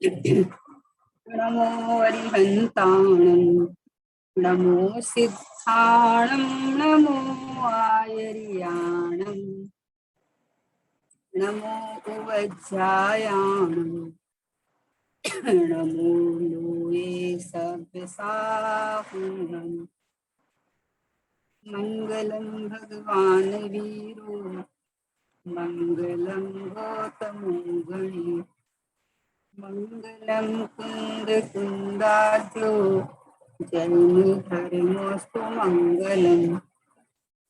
नमो अरिहन्ताणं नमो सिद्धाणं नमो आयर्याणं नमो उवज्जायाणं नमो लोये सव्यसाहुणं मङ्गलं भगवान् वीरो मङ्गलं गौतमो गणे मङ्गलं कुन्द कुन्दाद्यो जन्मधर्मस्तु मङ्गलम्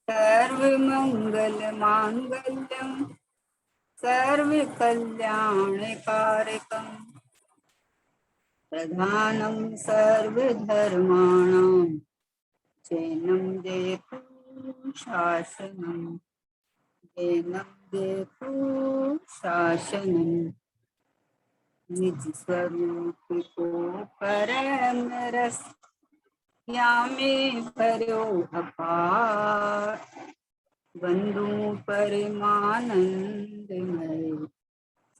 सर्वमङ्गलमाङ्गल्यं सर्वकल्याणकारकं प्रधानं सर्वधर्माणां जैनं जयतु शासनं जैनं जयतु शासनं निज स्वरूप को परम रस यामे भर्यो अपार बंधु परमानंदमय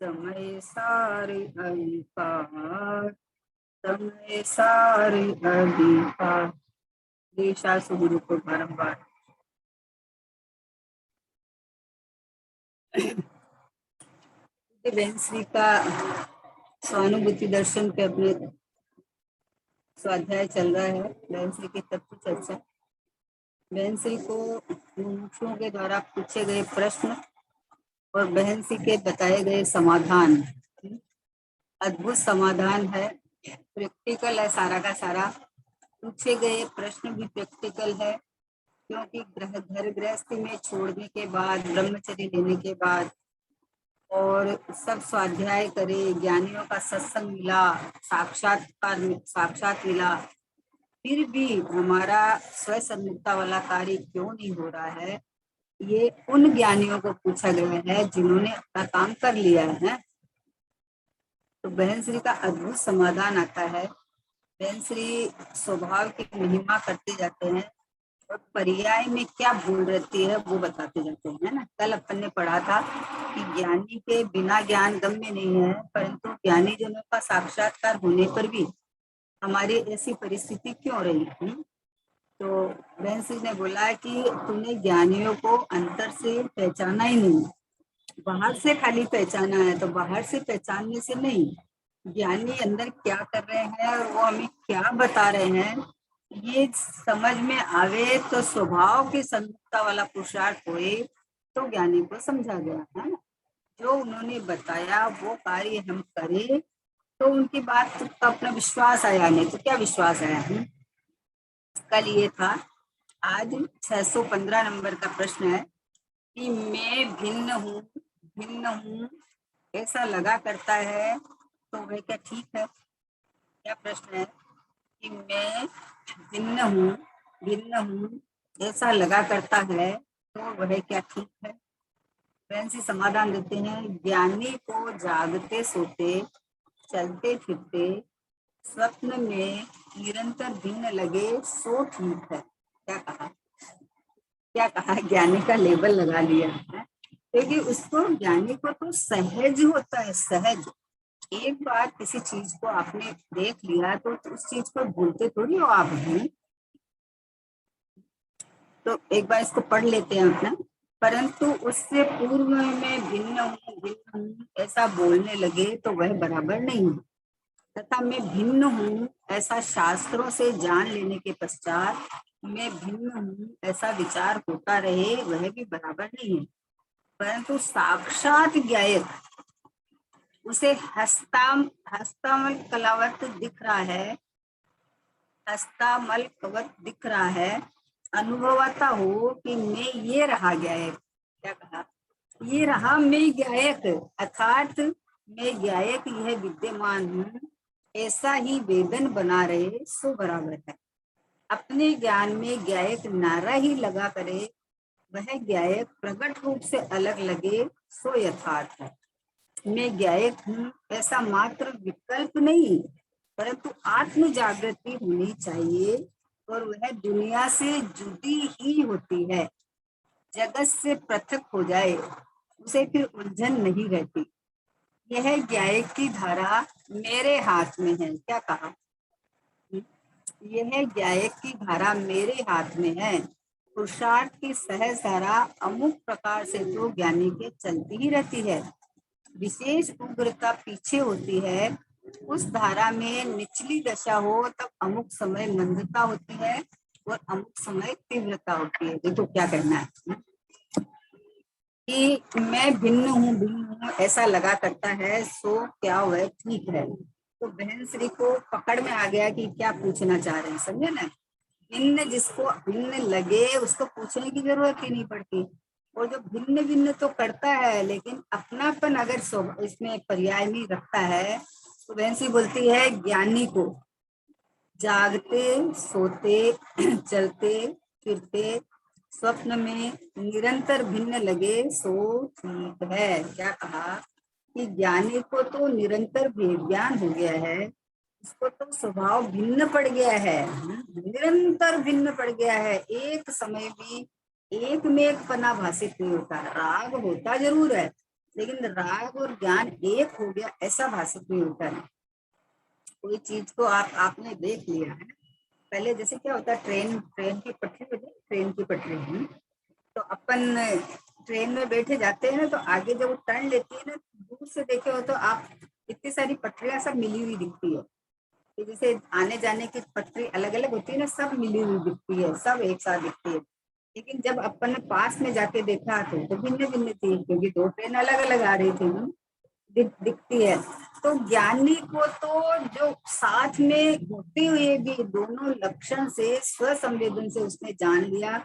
समय सारे अधिकार समय सारे अधिकार देशा सुगुरु को बारंबार बहन श्री का स्वानुभूति दर्शन पे अपने स्वाध्याय चल रहा है। बहन श्री की तत्व चर्चा, बहन श्री को मुमुक्षुओं के द्वारा पूछे गए प्रश्न और बहन श्री के बताए गए समाधान अद्भुत समाधान है। प्रैक्टिकल है सारा का सारा। पूछे गए प्रश्न भी प्रैक्टिकल है, क्योंकि घर गृहस्थी में छोड़ने के बाद, ब्रह्मचर्य लेने के बाद और सब स्वाध्याय करे, ज्ञानियों का सत्संग मिला, साक्षात मिला, फिर भी हमारा स्वसन्मुक्ता वाला कार्य क्यों नहीं हो रहा है, ये उन ज्ञानियों को पूछा गया है जिन्होंने अपना काम कर लिया है। तो बहन श्री का अद्भुत समाधान आता है। बहन श्री स्वभाव की महिमा करते जाते हैं और पर्याय में क्या भूल रहती है वो बताते जाते हैं ना। कल अपन ने पढ़ा था कि ज्ञानी के बिना ज्ञान गम्य नहीं है, परंतु ज्ञानी जनों का साक्षात्कार होने पर भी हमारी ऐसी परिस्थिति क्यों रही। तो बहन श्री ने बोला कि तूने ज्ञानियों को अंतर से पहचाना ही नहीं, बाहर से खाली पहचाना है। तो बाहर से पहचानने से नहीं, ज्ञानी अंदर क्या कर रहे हैं और वो हमें क्या बता रहे हैं ये समझ में आवे, तो स्वभाव के सन्मुखता वाला पुरुषार्थ होए तो ज्ञानी को समझा गया है ना। जो उन्होंने बताया वो कार्य हम करें तो उनकी बात का अपना विश्वास आया, नहीं तो क्या विश्वास आया है। कल ये था। आज 615 नंबर का प्रश्न है कि मैं भिन्न हूँ ऐसा लगा करता है तो वह क्या ठीक है। क्या प्रश्न है कि मैं भिन्न हूँ ऐसा लगा करता है तो वह क्या ठीक है। बहन से समाधान देते हैं, ज्ञानी को जागते सोते चलते फिरते स्वप्न में निरंतर भिन्न लगे सो ठीक है। क्या कहा ज्ञानी का लेबल लगा लिया है, क्योंकि उसको ज्ञानी को तो सहज होता है। सहज एक बार किसी चीज को आपने देख लिया तो उस चीज को भूलते थोड़ी हो आप हैं। तो एक बार इसको पढ़ लेते हैं अपना। परंतु उससे पूर्व में भिन्न हूँ ऐसा बोलने लगे तो वह बराबर नहीं है, तथा मैं भिन्न हूँ ऐसा शास्त्रों से जान लेने के पश्चात मैं भिन्न हूँ ऐसा विचार होता रहे वह भी बराबर नहीं है। परंतु साक्षात ज्ञायक उसे हस्तामल कलावत दिख रहा है, हस्तामल कवत दिख रहा है, अनुभवता हो कि मैं ये रहा ज्ञायक। क्या कहा, ये रहा मैं ज्ञायक, अर्थात मैं ज्ञायक यह विद्यमान हूँ ऐसा ही वेदन बना रहे सो बराबर है। अपने ज्ञान में ज्ञायक नारा ही लगा करे वह ज्ञायक प्रकट रूप से अलग लगे सो यथार्थ है। मैं ज्ञायक हूँ ऐसा मात्र विकल्प नहीं, परंतु आत्म जागृति होनी चाहिए और वह दुनिया से जुड़ी ही होती है। जगत से पृथक हो जाए उसे फिर उलझन नहीं रहती। यह ज्ञायक की धारा मेरे हाथ में है। क्या कहा? यह ज्ञायक की धारा मेरे हाथ में है। पुरुषार्थ की सहज धारा अमुक प्रकार से तो ज्ञानी के चलती ही रहती है। विशेष उग्रता पीछे होती है। उस धारा में निचली दशा हो तब अमुक समय मंदता होती है और अमुक समय तीव्रता होती है। देखो क्या कहना है कि मैं भिन्न हूँ ऐसा लगा करता है, सो क्या वह ठीक है? तो बहन श्री को पकड़ में आ गया कि क्या पूछना चाह रहे हैं, समझे ना। भिन्न जिसको भिन्न लगे उसको पूछने की जरूरत ही नहीं पड़ती। और जो भिन्न भिन्न तो करता है लेकिन अपनापन अगर इसमें पर्याय नहीं रखता है, तो बहन सी बोलती है ज्ञानी को जागते सोते चलते फिरते स्वप्न में निरंतर भिन्न लगे सो ठीक है। क्या कहा कि ज्ञानी को तो निरंतर ज्ञान हो गया है, उसको तो स्वभाव भिन्न पड़ गया है, निरंतर भिन्न पड़ गया है। एक समय भी एक में एक पना भाषित नहीं होता। राग होता जरूर है लेकिन राग और ज्ञान एक हो गया ऐसा भाषित नहीं होता है। कोई चीज को आपने देख लिया है। पहले जैसे क्या होता है, ट्रेन ट्रेन की पटरी होती है, ट्रेन की पटरी है, तो अपन ट्रेन में बैठे जाते हैं ना, तो आगे जब वो टर्न लेती है ना, दूर से देखे हो तो आप इतनी सारी पटरियां सब मिली हुई दिखती है। तो जैसे आने जाने की पटरी अलग अलग होती है ना, सब मिली हुई दिखती है, सब एक साथ दिखती है। लेकिन जब अपन ने पास में जाके देखा तो भिन्न भिन्न थी, क्योंकि दो ट्रेन अलग अलग आ रही थी ना, दिखती है। तो ज्ञानी को तो जो साथ में होते हुए भी दोनों लक्षण से स्व संवेदन से उसने जान लिया,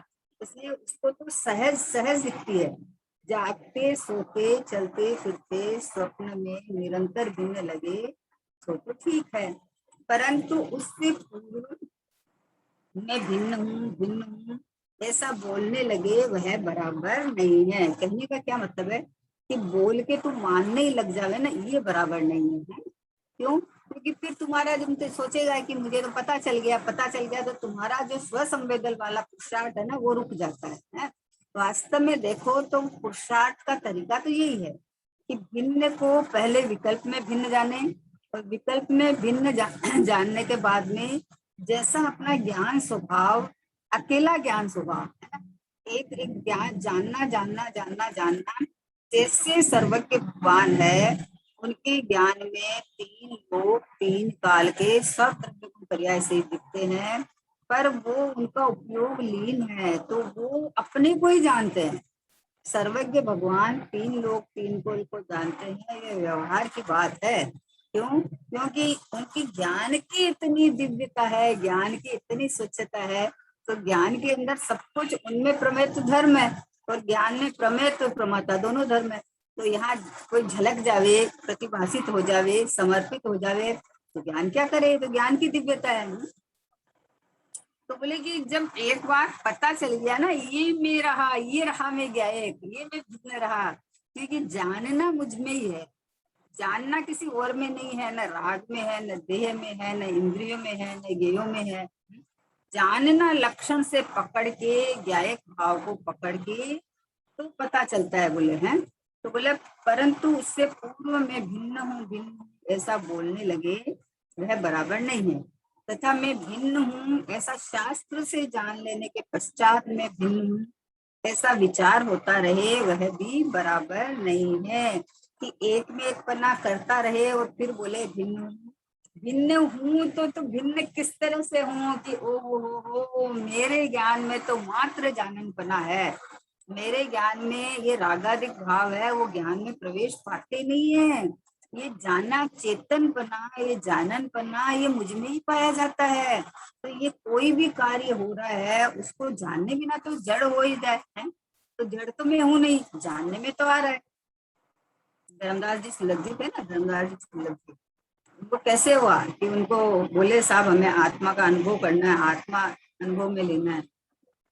इसलिए उसको तो सहज सहज दिखती है। जागते सोते चलते फिरते स्वप्न में निरंतर भिन्न लगे तो ठीक है, परंतु उससे पूर्व मैं भिन्न हूँ ऐसा बोलने लगे वह बराबर नहीं है। कहने का क्या मतलब है कि बोल के तू मानने ही लग जावे ना, ये बराबर नहीं है। क्यों? क्योंकि फिर तुम्हारा जब तो सोचेगा कि मुझे तो पता चल गया तो तुम्हारा जो स्व संवेदन वाला पुरुषार्थ है ना, वो रुक जाता है। वास्तव में देखो तो पुरुषार्थ का तरीका तो यही है कि भिन्न को पहले विकल्प में भिन्न जाने, और विकल्प में भिन्न जानने के बाद में जैसा अपना ज्ञान स्वभाव, अकेला ज्ञान स्वभाव है, एक एक ज्ञान जानना जानना जानना जानना, जैसे सर्वज्ञ भगवान है उनके ज्ञान में तीन लोक तीन काल के सब द्रव्य गुण पर्याय से दिखते हैं, पर वो उनका उपयोग लीन है, तो वो अपने को ही जानते हैं। सर्वज्ञ भगवान तीन लोक तीन को जानते हैं, ये व्यवहार की बात है। क्यों? क्योंकि उनकी ज्ञान की इतनी दिव्यता है, ज्ञान की इतनी स्वच्छता है, तो ज्ञान के अंदर सब कुछ, उनमें प्रमेय धर्म है और ज्ञान में प्रमेय प्रमाता दोनों धर्म है। तो यहाँ कोई झलक जावे, प्रतिभाषित हो जावे, समर्पित हो जावे, तो ज्ञान क्या करे? तो ज्ञान की दिव्यता है। तो बोले कि जब एक बार पता चल गया ना, ये रहा मैं गायक, ये मैं भिन्न रहा, क्योंकि जानना मुझ में ही है, जानना किसी और में नहीं है, न राग में है, न देह में है, न इंद्रियों में है, न गेयों में है। जानना लक्षण से पकड़ के, गायक भाव को पकड़ के तो पता चलता है, बोले हैं। तो बोले परंतु उससे पूर्व में भिन्न हूँ ऐसा बोलने लगे वह बराबर नहीं है, तथा मैं भिन्न हूँ ऐसा शास्त्र से जान लेने के पश्चात मैं भिन्न हूँ ऐसा विचार होता रहे, वह भी बराबर नहीं है। कि एक में एक पना करता रहे और फिर बोले भिन्न हूँ, तो भिन्न किस तरह से हूँ कि ओ हो मेरे ज्ञान में तो मात्र जानन पना है, मेरे ज्ञान में ये रागादिक भाव है, वो ज्ञान में प्रवेश पाते नहीं है। ये जाना चेतन पना, ये जानन पना, ये मुझ में ही पाया जाता है। तो ये कोई भी कार्य हो रहा है उसको जानने बिना तो जड़ हो ही जाए है, तो जड़ तो मैं हूं नहीं, जानने में तो आ रहा है। धर्मदास जी सुलभ जी थे ना, धर्मदास जी सुलभ जी, उनको कैसे हुआ कि उनको बोले साहब हमें आत्मा का अनुभव करना है, आत्मा अनुभव में लेना है।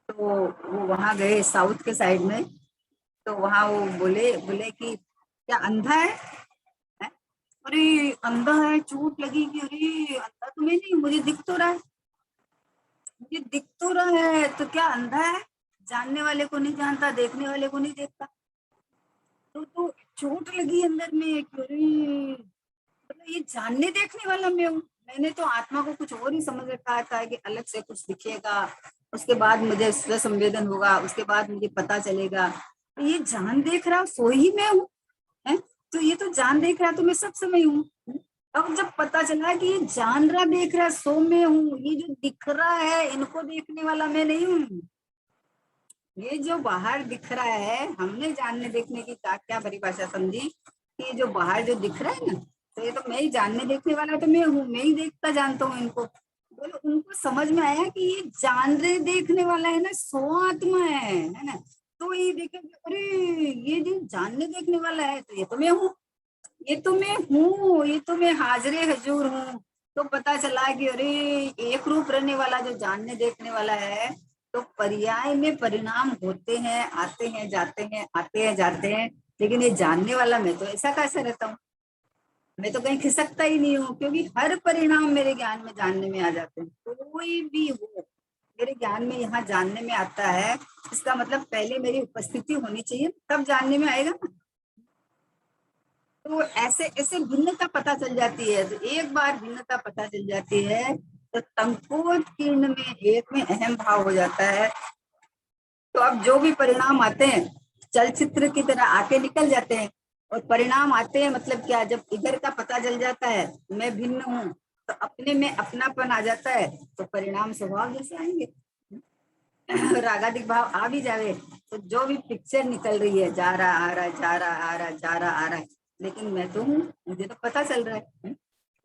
तो वो वहां गए साउथ के साइड में, तो वहां वो बोले बोले कि क्या अंधा है? है? अरे अंधा है, चोट लगी कि अरे अंधा तो मैं नहीं, मुझे दिख तो रहा है, मुझे दिख तो रहा है, तो क्या अंधा है? जानने वाले को नहीं जानता, देखने वाले को नहीं देखता। तो चोट लगी अंदर में कि अरे मतलब ये जानने देखने वाला मैं हूँ। मैंने तो आत्मा को कुछ और ही समझ रखा था कि अलग से कुछ दिखेगा, उसके बाद मुझे स्व संवेदन होगा, उसके बाद मुझे पता चलेगा। तो ये जान देख रहा सो ही मैं हूँ है। तो ये तो जान देख रहा तो मैं सब समय हूँ। अब जब पता चला कि ये जान रहा देख रहा सो मैं हूँ, ये जो दिख रहा है इनको देखने वाला मैं नहीं हूँ। ये जो बाहर दिख रहा है, हमने जानने देखने की क्या परिभाषा समझी कि जो बाहर जो दिख रहा है ना, तो ये तो मैं ही जानने देखने वाला तो मैं हूँ, मैं ही देखता जानता हूँ इनको। बोलो उनको समझ में आया कि ये जानने देखने वाला है ना सो आत्मा है ना। तो ये देखे अरे ये जो जानने देखने वाला है तो ये तो मैं हूँ, ये तो मैं हूँ, ये तो मैं हाजरे हजूर हूँ। तो पता चला कि अरे एक रूप रहने वाला जो जानने देखने वाला है, तो पर्याय में परिणाम होते हैं, आते हैं जाते हैं, आते हैं जाते हैं, लेकिन ये जानने वाला मैं तो ऐसा कैसे रहता हूँ। मैं तो कहीं खिसकता ही नहीं हूँ, क्योंकि हर परिणाम मेरे ज्ञान में जानने में आ जाते हैं। कोई भी हो मेरे ज्ञान में यहाँ जानने में आता है, इसका मतलब पहले मेरी उपस्थिति होनी चाहिए तब जानने में आएगा ना। तो ऐसे ऐसे भिन्नता पता चल जाती है। तो एक बार भिन्नता पता चल जाती है तो संकोच किरण में एक में अहम भाव हो जाता है। तो अब जो भी परिणाम आते हैं चलचित्र की तरह आके निकल जाते हैं। और परिणाम आते हैं मतलब क्या, जब इधर का पता चल जाता है मैं भिन्न हूँ, तो अपने में अपनापन आ जाता है, तो परिणाम स्वभाव जैसे आएंगे। रागादिक भाव आ भी जावे तो जो भी पिक्चर निकल रही है, जा रहा आ रहा जा रहा आ रहा जा रहा आ रहा है, लेकिन मैं तो हूँ, मुझे तो पता चल रहा है।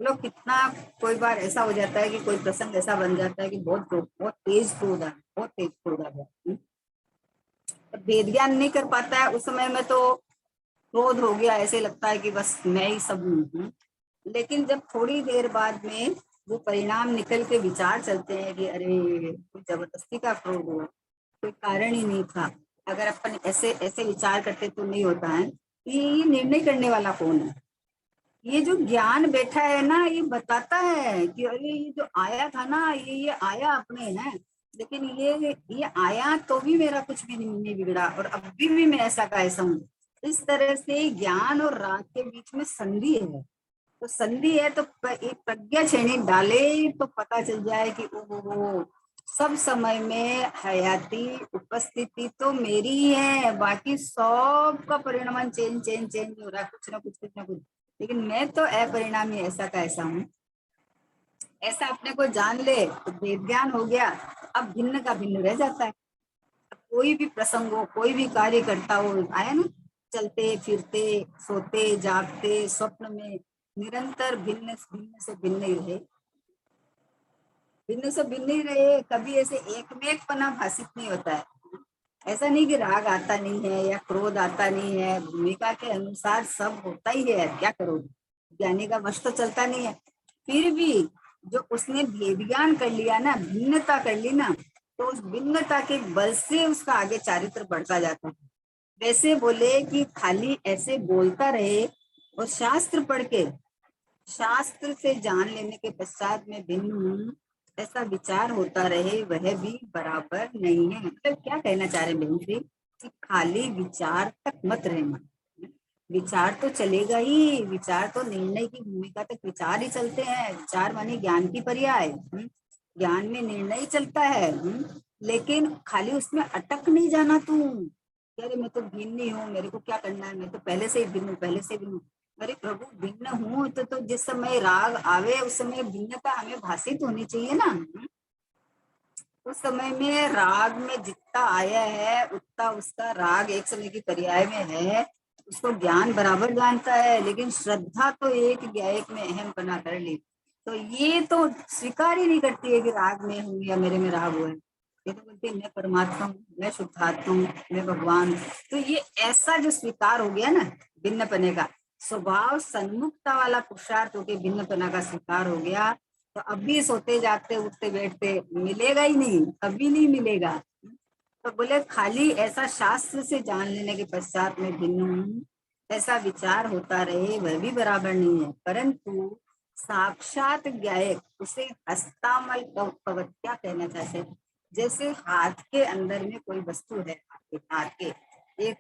लोग कितना, कोई बार ऐसा हो जाता है कि कोई प्रसंग ऐसा बन जाता है कि बहुत तेज क्रोध है, बहुत तेज क्रोध आ गया, वेद ज्ञान नहीं कर पाता है उस समय में, तो क्रोध हो गया, ऐसे लगता है कि बस मैं ही सब हूँ। लेकिन जब थोड़ी देर बाद में वो परिणाम निकल के विचार चलते हैं कि अरे कोई जबरदस्ती का क्रोध हुआ, कोई कारण ही नहीं था, अगर अपन ऐसे ऐसे विचार करते तो नहीं होता है। ये निर्णय करने वाला कौन है? ये जो ज्ञान बैठा है ना, ये बताता है कि अरे ये जो आया था ना, ये आया अपने है, लेकिन ये आया तो भी मेरा कुछ भी नहीं बिगड़ा, और अभी भी मैं ऐसा का ऐसा हूँ। इस तरह से ज्ञान और राग के बीच में संधि है। तो संधि है तो एक प्रज्ञा छेड़ी डाले तो पता चल जाए कि ओ सब समय में हयाती उपस्थिति तो मेरी ही है, बाकी सब का परिणाम चेंज चेंज चेंज हो रहा है, कुछ ना कुछ कुछ ना कुछ, लेकिन मैं तो अपरिणामी ऐसा का ऐसा हूँ। ऐसा अपने को जान ले तो वेद ज्ञान हो गया। अब भिन्न का भिन्न रह जाता है। कोई भी प्रसंग हो, कोई भी कार्य करता हो, आया ना, चलते फिरते सोते जागते स्वप्न में निरंतर भिन्न भिन्न से भिन्न ही रहे, भिन्न से भिन्न ही रहे, कभी ऐसे एक में एक पना भाषित नहीं होता है। ऐसा नहीं कि राग आता नहीं है या क्रोध आता नहीं है, भूमिका के अनुसार सब होता ही है, क्या करो, ज्ञानी का वश तो चलता नहीं है। फिर भी जो उसने भेद ज्ञान कर लिया ना, भिन्नता कर ली ना, तो उस भिन्नता के बल से उसका आगे चारित्र बढ़ता जाता है। वैसे बोले कि खाली ऐसे बोलता रहे और शास्त्र पढ़ के शास्त्र से जान लेने के पश्चात में भिन्न हूँ ऐसा विचार होता रहे, वह भी बराबर नहीं है। मतलब क्या कहना चाह रहे बहन श्री कि खाली विचार तक मत रहना, विचार तो चलेगा ही, विचार तो निर्णय की भूमिका तक विचार ही चलते हैं, विचार माने ज्ञान की पर्याय, ज्ञान में निर्णय चलता है। लेकिन खाली उसमें अटक नहीं जाना तू, अरे मैं तो भिन्न ही हूँ, मेरे को क्या करना है, मैं तो पहले से ही भिन्न हूँ, पहले से भिन्न हूँ। अरे प्रभु भिन्न हूँ तो जिस समय राग आवे उस समय भिन्नता हमें भाषित होनी चाहिए ना। उस समय में राग में जितना आया है उतना उसका राग एक समय की पर्याय में है, उसको ज्ञान बराबर जानता है, लेकिन श्रद्धा तो एक ज्ञायक में अहम बना कर ली, तो ये तो स्वीकार ही नहीं करती है कि राग में हूँ या मेरे में राग हुआ है। ये तो बोलती है मैं परमात्मा हूँ, मैं शुद्धात्मा हूँ, मैं भगवान। तो ये ऐसा जो स्वीकार हो गया ना भिन्न पने का, स्वभाव सन्मुखता वाला पुरुषार्थ होकर भिन्न पना का स्वीकार हो गया, तो अब भी सोते जागते उठते बैठते मिलेगा ही नहीं, कभी नहीं मिलेगा। तो बोले खाली ऐसा शास्त्र से जान लेने के पश्चात में भिन्न हूँ ऐसा विचार होता रहे, वह भी बराबर नहीं है। परंतु साक्षात ज्ञायक उसे हस्तामल कवच क्या कहना चाहते हैं, जैसे हाथ के अंदर में कोई वस्तु है, आपके हाथ के एक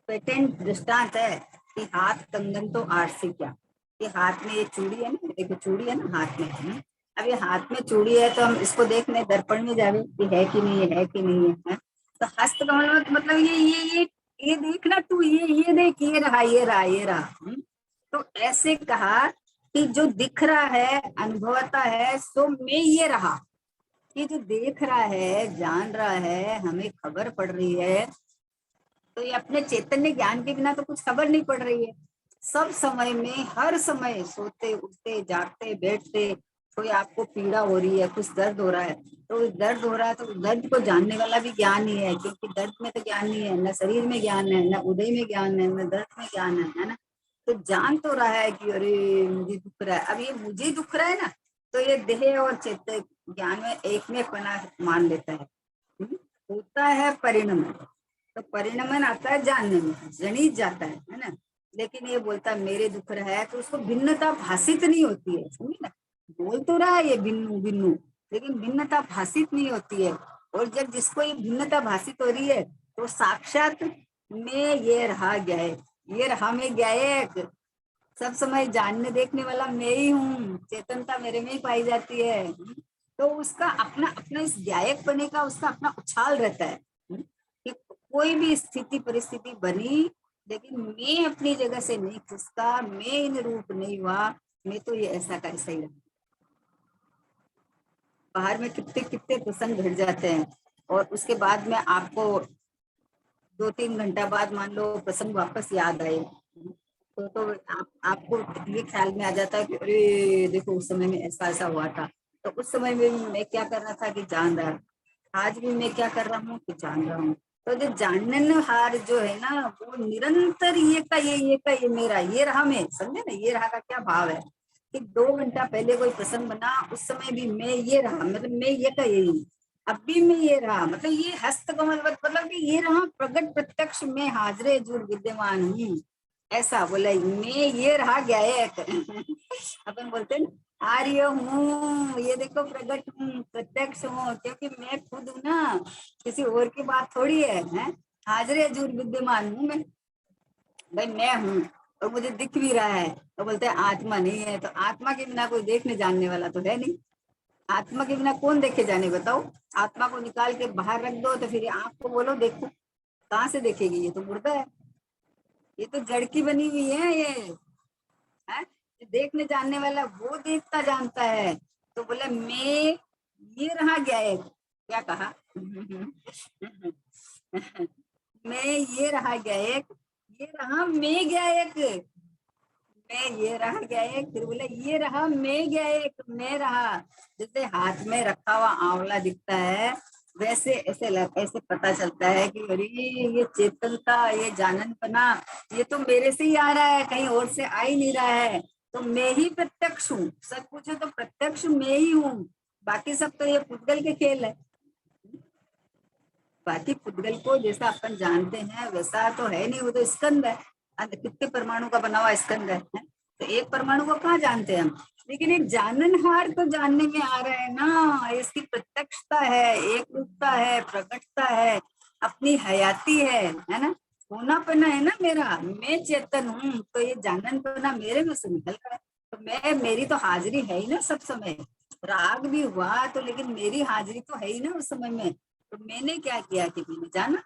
पेटेंट दृष्टांत है कि हाथ कंगन तो आठ से क्या, ये हाथ में ये चूड़ी है ना, देखो चूड़ी है ना हाथ में, अब ये हाथ में चूड़ी है तो हम इसको देखने दर्पण में जावे कि है कि नहीं है कि नहीं है? तो हस्त कमल में मतलब ये देखना तू, ये देख, ये रहा ये रहा ये रहा। तो ऐसे कहा कि जो दिख रहा है अनुभवता है सो मैं ये रहा, ये जो देख रहा है जान रहा है हमें खबर पड़ रही है, तो ये अपने चैतन्य ज्ञान के बिना तो कुछ खबर नहीं पड़ रही है। सब समय में हर समय सोते उठते जागते बैठते कोई आपको पीड़ा हो रही है, कुछ दर्द हो रहा है, तो दर्द हो रहा है तो दर्द को जानने वाला भी ज्ञान ही है, क्योंकि दर्द में तो ज्ञान नहीं है, न शरीर में ज्ञान है, न उदय में ज्ञान है, न दर्द में ज्ञान है ना। तो जान तो रहा है कि अरे मुझे दुख रहा है, अब ये मुझे दुख रहा है ना, तो ये देह और चित्त ज्ञान में एक में पना मान लेता है। होता है परिणाम, तो परिणमन आता है जानने में, जनित जाता है ना। लेकिन ये बोलता है मेरे दुख रहा है, तो उसको भिन्नता भाषित नहीं होती है, समझे ना। बोल तो रहा है ये भिन्नु भिन्नु, लेकिन भिन्नता भाषित नहीं होती है। और जब जिसको ये भिन्नता भाषित हो रही है तो साक्षात में ये रहा गया है, ये रहा में गया है, सब समय जानने देखने वाला मैं ही हूँ, चेतनता मेरे में ही पाई जाती है। तो उसका अपना अपना इस गायक बने का उसका अपना उछाल रहता है कि कोई भी स्थिति परिस्थिति बनी, लेकिन मैं अपनी जगह से नहीं खिसका, मैं इन रूप नहीं हुआ, मैं तो ये ऐसा का ऐसा ही रहा। बाहर में कितने कितने प्रसंग घट जाते हैं और उसके बाद में आपको 2-3 घंटा बाद मान लो प्रसंग वापस याद आए, तो आपको ये ख्याल में आ जाता है कि अरे देखो उस समय में ऐसा ऐसा हुआ था, तो उस समय में मैं क्या कर रहा था कि जान रहा, आज भी मैं क्या कर रहा हूँ कि जान रहा हूँ। तो जो जाननहार जो है ना वो निरंतर ये का ये मेरा ये रहा, मैं समझे ना, ये रहा का क्या भाव है कि 2 घंटा पहले कोई प्रसंग बना उस समय भी मैं ये रहा, मतलब मैं ये का यही, अब भी मैं ये रहा, मतलब ये हस्त कमल मतलब कि ये रहा प्रकट प्रत्यक्ष में हाजरे जुड़ विद्यमान हूँ, ऐसा बोला मैं ये रहा गायक। अपन बोलते हैं आर्य हूँ, ये देखो प्रकट हूँ प्रत्यक्ष हूँ, क्योंकि मैं खुद हूँ ना, किसी और की बात थोड़ी है? हाजरे जुड़ विद्यमान हूँ मैं, मैं हूँ और मुझे दिख भी रहा है। तो बोलते हैं आत्मा नहीं है, तो आत्मा के बिना कोई देखने जानने वाला तो है नहीं, आत्मा के बिना कौन देखे जाने बताओ। आत्मा को निकाल के बाहर रख दो तो फिर आंख को बोलो देखो, कहाँ से देखेगी, ये तो मुर्दा है, ये तो जड़ की बनी हुई है ये है। देखने जानने वाला वो देखता जानता है। तो बोले मैं ये रहा गया है, क्या कहा? मैं ये रहा गया एक, ये रहा मैं गया एक, मैं ये रहा गया एक, फिर बोले ये रहा मैं गया एक, मैं रहा। जैसे हाथ में रखा हुआ आंवला दिखता है वैसे ऐसे पता चलता है कि अरे ये चेतनता ये जाननपना ये तो मेरे से ही आ रहा है, कहीं और से आ ही नहीं रहा है। तो मैं ही प्रत्यक्ष हूँ, सच पूछो तो प्रत्यक्ष मैं ही हूँ, बाकी सब तो ये पुद्गल के खेल है। बाकी पुद्गल को जैसा अपन जानते हैं वैसा तो है नहीं, वो तो स्कंद है, कितने परमाणु का बना हुआ स्कंद है? तो एक परमाणु को कहाँ जानते हैं हम, लेकिन एक जाननहार तो जानने में आ रहा है ना, इसकी प्रत्यक्षता है, एक रूपता है, प्रकटता है, अपनी हयाती है ना, होनापना है ना मेरा, मैं चेतन हूँ, तो ये जाननपना मेरे में से निकल रहा है। तो मैं मेरी तो हाजिरी है ही ना सब समय, राग भी हुआ तो लेकिन मेरी हाजिरी तो है ही ना उस समय में। तो मैंने क्या किया कि मैंने जाना,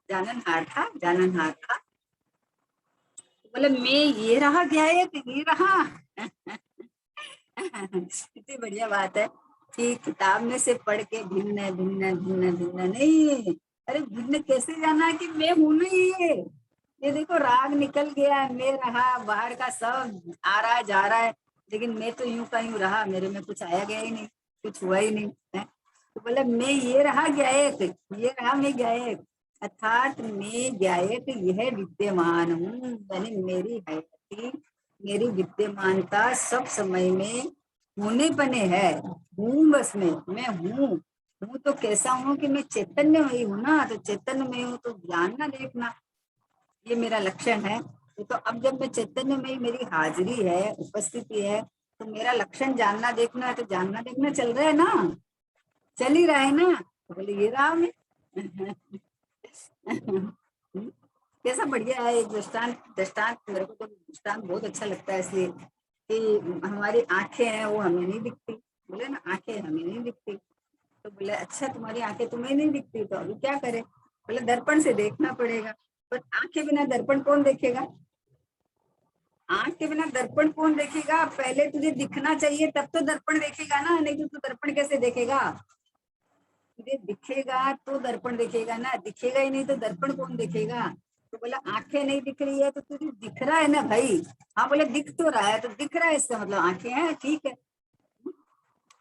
जाननहार था जाननहार था, बोले मैं ये रहा गया है तो ये रहा। कितनी बढ़िया बात है कि किताब में से पढ़ के भिन्न भिन्न भिन्न भिन्न नहीं, अरे भिन्न कैसे जाना कि मैं हूं नहीं ये देखो राग निकल गया, मैं रहा, बाहर का सब आ रहा है जा रहा है, लेकिन मैं तो यूं का यूं रहा, मेरे में कुछ आया गया ही नहीं, कुछ हुआ ही नहीं है। तो बोले मैं ये रहा गायक, ये रहा मैं गायक, अर्थात मैं गायक यह विद्यमान हूँ, यानी मेरी हयाती मेरी विद्यमानता सब समय में होने पने है, हूँ बस मैं हूँ तो कैसा हूँ कि मैं चैतन्य में ही हूँ ना, तो चैतन्य में हूँ तो जानना देखना ये मेरा लक्षण है। तो अब जब मैं चैतन्य में ही मेरी हाजिरी है उपस्थिति है, तो मेरा लक्षण जानना देखना है, तो जानना देखना चल रहा है ना, चल ही रहा है ना, तो बोले ये रहा मैं। कैसा बढ़िया है एक दृष्टांत। दृष्टांत मेरे को तो दृष्टांत बहुत अच्छा लगता है, इसलिए कि हमारी आंखें हैं वो हमें नहीं दिखती। बोले ना आंखें हमें नहीं दिखती, तो बोले अच्छा तुम्हारी आंखें तुम्हें नहीं दिखती तो अभी क्या करे? बोले दर्पण से देखना पड़ेगा। पर आंख के बिना दर्पण कौन देखेगा? आंख के बिना दर्पण कौन देखेगा? पहले तुझे दिखना चाहिए तब तो दर्पण देखेगा ना, नहीं तो तू दर्पण कैसे देखेगा? तुझे दिखेगा तो दर्पण देखेगा ना, दिखेगा ही नहीं तो दर्पण कौन देखेगा? तो बोला आंखें नहीं दिख रही है तो तुझे दिख रहा है ना भाई। हाँ बोले दिख तो रहा है, तो दिख रहा है इसका मतलब आंखें हैं, ठीक है।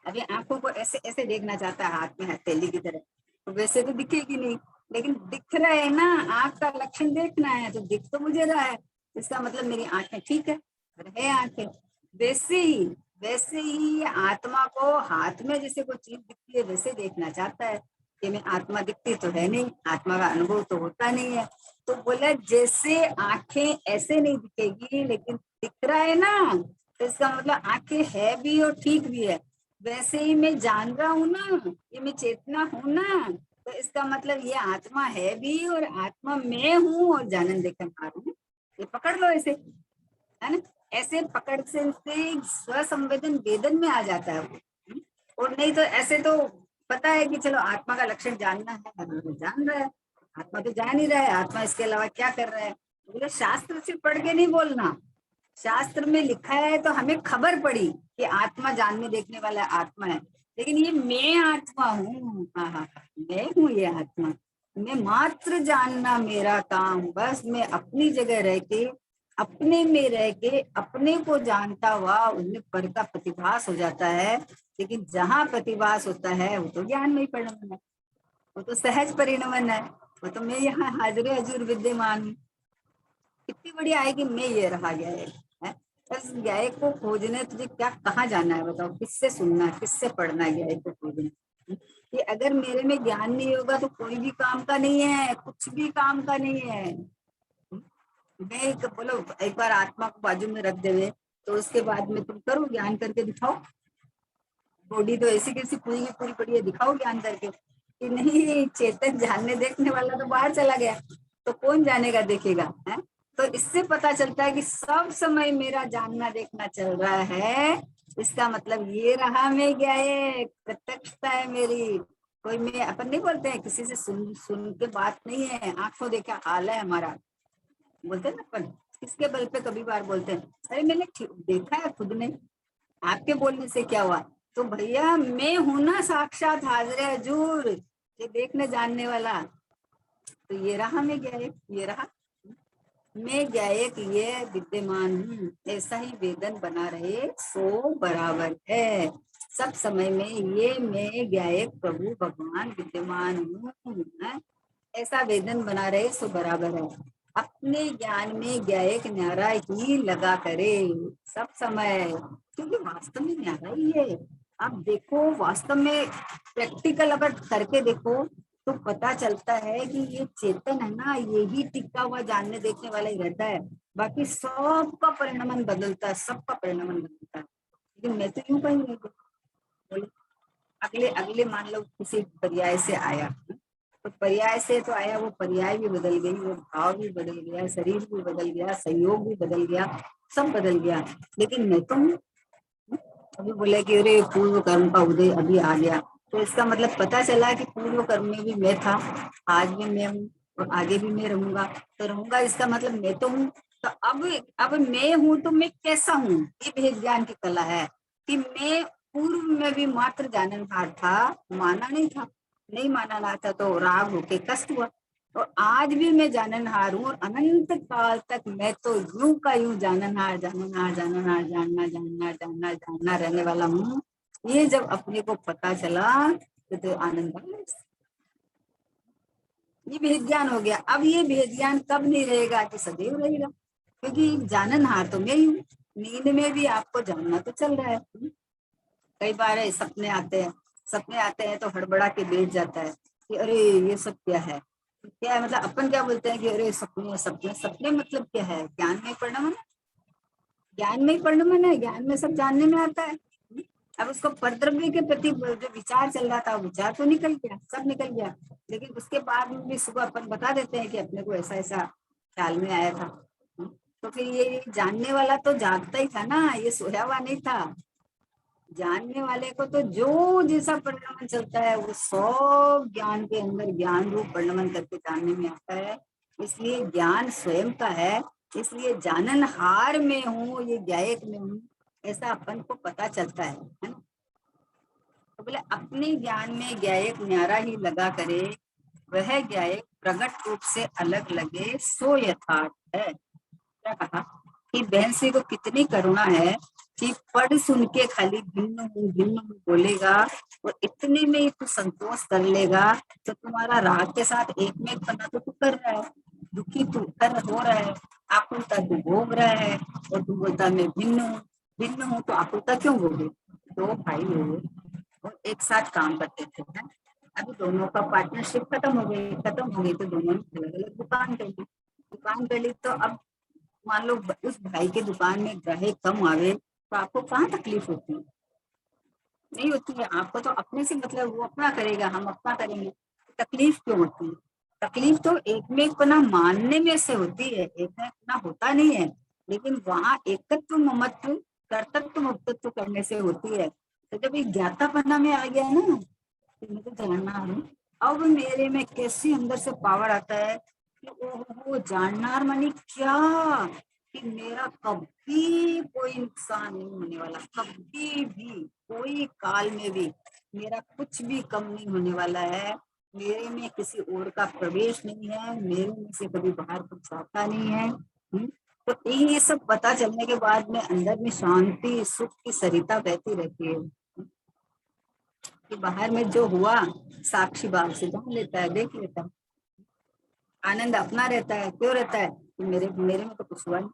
अभी आंखों को ऐसे ऐसे देखना चाहता है हाथ में हथेली की तरह, तो वैसे तो दिखेगी नहीं, लेकिन दिख रहा है ना। आंख का लक्षण देखना है तो दिख तो मुझे रहा है, इसका मतलब मेरी आंखें ठीक है, है आंखें। वैसे ही वैसे ही आत्मा को हाथ में जैसे कोई चीज दिखती है वैसे देखना चाहता है कि मैं आत्मा दिखती तो है नहीं, आत्मा का अनुभव तो होता नहीं है। तो बोला जैसे आंखें ऐसे नहीं दिखेगी लेकिन दिख रहा है ना, तो इसका मतलब आंखें है भी और ठीक भी है। वैसे ही मैं जान रहा हूँ ना, ये मैं चेतना हूँ ना, तो इसका मतलब ये आत्मा है भी और आत्मा मैं हूँ और जानन देखन हार हूँ। ये पकड़ लो ऐसे, है ना? ऐसे पकड़ से स्वसंवेदन वेदन में आ जाता है वो। और नहीं तो ऐसे तो पता है कि चलो आत्मा का लक्षण जानना है, जान रहा है। आत्मा तो जान ही रहा है, आत्मा इसके अलावा क्या कर रहा है? बोले शास्त्र से पढ़ के नहीं बोलना, शास्त्र में लिखा है तो हमें खबर पड़ी कि आत्मा जानने देखने वाला आत्मा है, लेकिन ये मैं आत्मा हूँ। हाँ हाँ हाँ, मैं हूँ ये आत्मा। मैं मात्र जानना मेरा काम, बस मैं अपनी जगह रह के अपने में रह के अपने को जानता हुआ उनमें पर का प्रतिभास हो जाता है। लेकिन जहाँ प्रतिभास होता है वो तो ज्ञान में ही परिणमन है, वो तो सहज परिणमन है, वो तो मैं यहाँ हाजिर हजूर विद्यमान हूँ। कितनी बढ़िया है कि मैं ये रहा गया है। बस गाय को खोजने तुझे क्या कहाँ जाना है बताओ, किससे सुनना है, किससे पढ़ना है गाय को खोजने? कि अगर मेरे में ज्ञान नहीं होगा तो कोई भी काम का नहीं है, कुछ भी काम का नहीं है। मैं बोलो एक बार आत्मा को बाजू में रख देवे तो उसके बाद में तुम करो ज्ञान करके दिखाओ। बॉडी तो ऐसी कैसी पूरी की पूरी पड़ी है, दिखाओ ज्ञान करके कि नहीं चेतन जानने देखने वाला तो बाहर चला गया, तो कौन जानेगा देखेगा है? तो इससे पता चलता है कि सब समय मेरा जानना देखना चल रहा है। इसका मतलब ये रहा मैं क्या है, प्रत्यक्षता है मेरी। कोई मैं अपन नहीं बोलते हैं किसी से सुन सुन के बात नहीं है, आंखों देखा हाल है हमारा, बोलते हैं ना अपन। किसके बल पे कभी बार बोलते हैं अरे मैंने देखा है खुद ने, आपके बोलने से क्या हुआ? तो भैया मैं हूं ना साक्षात हाजिर हजूर, ये देखने जानने वाला। तो ये रहा मैं गायक, ये रहा मैं गायक, ये विद्यमान हूँ, ऐसा ही वेदन बना रहे सो बराबर है। सब समय में ये मैं गायक प्रभु भगवान विद्यमान हूँ, ऐसा वेदन बना रहे सो बराबर है। अपने ज्ञान में गायक न्यारा ही लगा करे सब समय, क्योंकि वास्तव में न्यारा ही है। आप देखो वास्तव में प्रैक्टिकल अगर करके देखो तो पता चलता है कि ये चेतन है ना, ये ही टिका हुआ जानने देखने वाला ही रहता है। बाकी सबका परिणाम बदलता है, सबका परिणाम बदलता है। लेकिन मैं तो यूं कहीं नहीं बोले अगले अगले मान लो किसी पर्याय से आया, तो पर्याय से तो आया, वो पर्याय भी बदल गई, वो भाव भी बदल गया, शरीर भी बदल गया, संयोग भी बदल गया, सब बदल गया, लेकिन मैं तो हूँ। अभी बोले कि अरे पूर्व कर्म का उदय अभी आ गया, तो इसका मतलब पता चला कि पूर्व कर्म में भी मैं था, आज भी मैं हूँ और आगे भी मैं रहूंगा। तो रहूंगा इसका मतलब मैं तो हूँ। तो अब मैं हूँ तो मैं कैसा हूँ, ये भेद ज्ञान की कला है कि मैं पूर्व में भी मात्र जाननहार था, माना नहीं था, नहीं माना ना था तो राग होके कष्ट हुआ। और आज भी मैं जाननहार हूँ और अनंत काल तक मैं तो यूं का यूं जाननहार जाननहार जाननहार जानना जानना जानना जानना रहने वाला हूँ। ये जब अपने को पता चला तो आनंद आया। ये भेद ज्ञान हो गया। अब ये भेद ज्ञान कब नहीं रहेगा कि सदैव रहेगा, क्योंकि जाननहार तो मैं ही हूँ। नींद में भी आपको जानना तो चल रहा है। कई बार सपने आते हैं, सपने आते हैं तो हड़बड़ा के बैठ जाता है कि अरे ये सब क्या है, क्या है मतलब अपन क्या बोलते हैं कि अरे सपने सपने सपने मतलब क्या है, ज्ञान में परिणमन है, ज्ञान में ही परिणमन है, ज्ञान में सब जानने में आता है। अब उसको परद्रव्य के प्रति जो विचार चल रहा था, विचार तो निकल गया, सब निकल गया, लेकिन उसके बाद में भी सुबह अपन बता देते हैं कि अपने को ऐसा ऐसा ख्याल में आया था। तो फिर ये जानने वाला तो जागता ही था ना, ये सोया हुआ नहीं था। जानने वाले को तो जो जैसा परिणमन चलता है वो सब ज्ञान के अंदर ज्ञान रूप परिणमन करके जानने में आता है। इसलिए ज्ञान स्वयं का है, इसलिए जाननहार में हूँ, ये ज्ञायक में हूँ, ऐसा अपन को पता चलता है ना। तो बोले अपने ज्ञान में ज्ञायक न्यारा ही लगा करे, वह ज्ञायक प्रगट रूप से अलग लगे सो यथार्थ है। क्या कहा कि बहन से को कितनी करुणा है कि पढ़ सुन के खाली भिन्न हूँ बोलेगा और इतने में ही तू संतोष कर लेगा। तो तुम्हारा राग के साथ एक में एक पन्ना तो तू कर रहा है, दुखी तू कर हो रहा है, आकुलता तू भोग रहा है, और तू बोलता मैं भिन्न हूँ तो आकुलता क्यों भोगे। तो भाई लोग और एक साथ काम करते थे है? अभी दोनों का पार्टनरशिप खत्म हो गई तो दोनों ने अलग अलग दुकान कर ली। तो अब मान लो उस भाई के दुकान में ग्राहक कम आवे तो आपको कहाँ तकलीफ होती है? नहीं होती है। आपको तो अपने से मतलब, वो अपना करेगा हम अपना करेंगे, तकलीफ क्यों होती है? तकलीफ तो एक में एक पना मानने में से होती है, एक में इतना होता नहीं है। लेकिन वहां एकत्व ममत्व कर्तत्व मुक्तत्व करने से होती है। तो जब ये ज्ञातापना में आ गया ना, तो मैं तो जानना हूँ, अब मेरे में कैसी अंदर से पावर आता है कि वो जाननार मानी क्या, कि मेरा कभी कोई नुकसान नहीं होने वाला, कभी भी कोई काल में भी मेरा कुछ भी कम नहीं होने वाला है। मेरे में किसी और का प्रवेश नहीं है, मेरे में से कभी बाहर कुछ आता नहीं है। तो ये सब पता चलने के बाद में अंदर में शांति सुख की सरिता बहती रहती है कि बाहर में जो हुआ साक्षी भाव से जान लेता है, देख लेता है। आनंद अपना रहता है, क्यों रहता है कि मेरे मेरे में तो कुछ हुआ नहीं,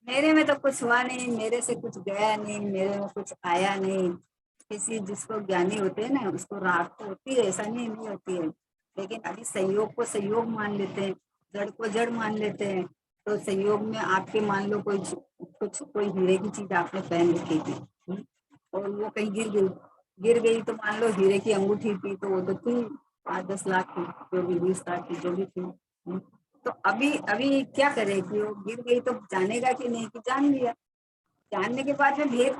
मेरे में तो कुछ हुआ नहीं, मेरे से कुछ गया नहीं, मेरे में कुछ आया नहीं। किसी जिसको ज्ञानी होते हैं ना उसको राग तो होती है, ऐसा नहीं होती है। लेकिन अभी संयोग को संयोग मान लेते हैं, जड़ को जड़ मान लेते हैं। तो संयोग में आपके मान लो कोई हीरे की चीज आपने पहन रखी थी, और वो कहीं गिर गई तो मान लो हीरे की अंगूठी थी, तो वो तो थी 5-10 लाख की, जो भी 20 लाख की, जो भी थी। तो अभी अभी क्या करे कि वो गिर गई तो जानेगा कि नहीं, कि जान लिया। जानने के बाद में भेद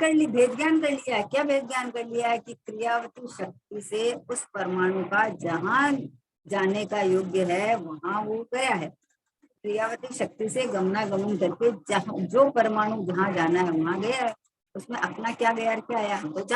ज्ञान कर लिया। क्या भेद ज्ञान कर लिया है कि क्रियावती शक्ति से उस परमाणु का जहां जाने का योग्य है वहां वो गया है। क्रियावती शक्ति से गमनागमन करके जहां जो परमाणु जहां जाना है वहां गया है। उसमें अपना क्या गया क्या आया, हम तो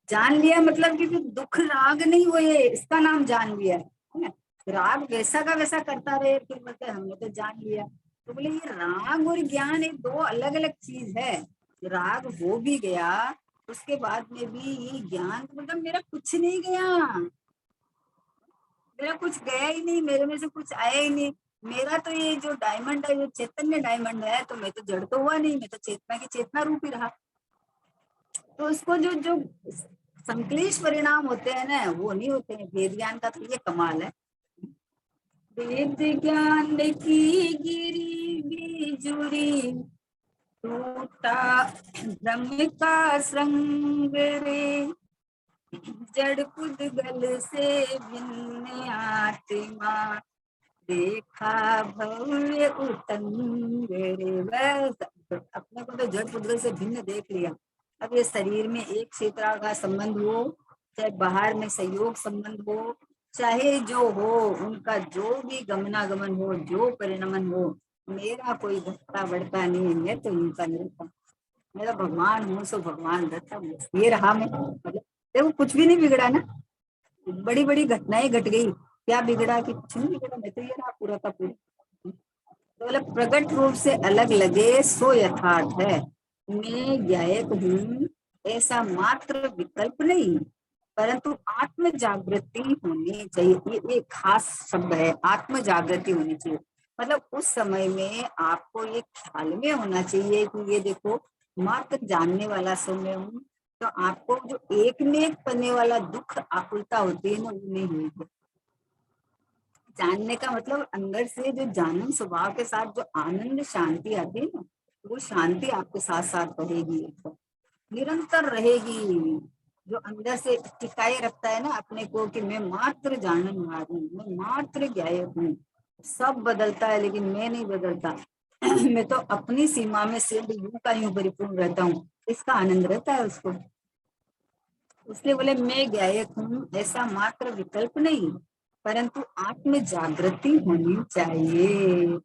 जान लिया मतलब कि फिर दुख राग नहीं हुए, इसका नाम जान लिया है ना। राग वैसा का वैसा करता रहे फिर बोलते हमने तो जान लिया। तो बोले ये राग और ज्ञान एक दो अलग अलग चीज है। राग हो भी गया उसके बाद में भी ये ज्ञान मतलब मेरा कुछ नहीं गया, मेरा कुछ गया ही नहीं, मेरे में से कुछ आया ही नहीं। मेरा तो ये जो डायमंड है, जो चैतन्य डायमंड है, तो मैं तो जड़ तो हुआ नहीं, मैं तो चेतना की चेतना रूप ही रहा। तो उसको जो जो संक्लेश परिणाम होते हैं ना वो नहीं होते हैं। वेद ज्ञान का तो ये कमाल है। वेद ज्ञान की गिरी बिजुरी टूटा ब्रह्म का श्रृंग रे, जड़ पुद्गल से भिन्न आत्मा, देखा भव्य उतंग रे। बस अपने को तो जड़ पुद्गल से भिन्न देख लिया। अब ये शरीर में एक क्षेत्र का संबंध हो, चाहे बाहर में संयोग संबंध हो, चाहे जो हो उनका जो भी गमनागमन हो, जो परिणमन हो, मेरा कोई घटता बढ़ता नहीं है। तो इनका नहीं, मेरा भगवान हूँ सो भगवान रहता, ये रहा मैं। मतलब देखो कुछ भी नहीं बिगड़ा ना, बड़ी बड़ी घटनाएं घट गई, क्या बिगड़ा कि कुछ नहीं बिगड़ा, मैं तो ये रहा पूरा का पूरा। तो मतलब प्रकट रूप से अलग लगे सो यथार्थ है, मैं गायक हूँ ऐसा मात्र विकल्प नहीं, परंतु आत्म जागृति होनी चाहिए। ये खास शब्द है, आत्म जागृति होनी चाहिए। मतलब उस समय में आपको ये ख्याल में होना चाहिए कि ये देखो मात्र जानने वाला समय हूँ। तो आपको जो एक में एक पन्ने वाला दुख आकुलता होती है ना वो नहीं होगी। जानने का मतलब अंदर से जो जानन स्वभाव के साथ जो आनंद शांति आती है ना, वो शांति आपके साथ साथ रहेगी, निरंतर रहेगी। जो अंदर से टिकाए रखता है ना अपने को कि मैं मात्र जाननहार हूँ, मैं मात्र ज्ञायक हूँ, सब बदलता है लेकिन मैं नहीं बदलता। मैं तो अपनी सीमा में सिर्फ यूं का यूं परिपूर्ण रहता हूँ, इसका आनंद रहता है उसको। इसलिए बोले मैं गायक हूँ ऐसा मात्र विकल्प नहीं, परंतु आत्म जागृति होनी चाहिए।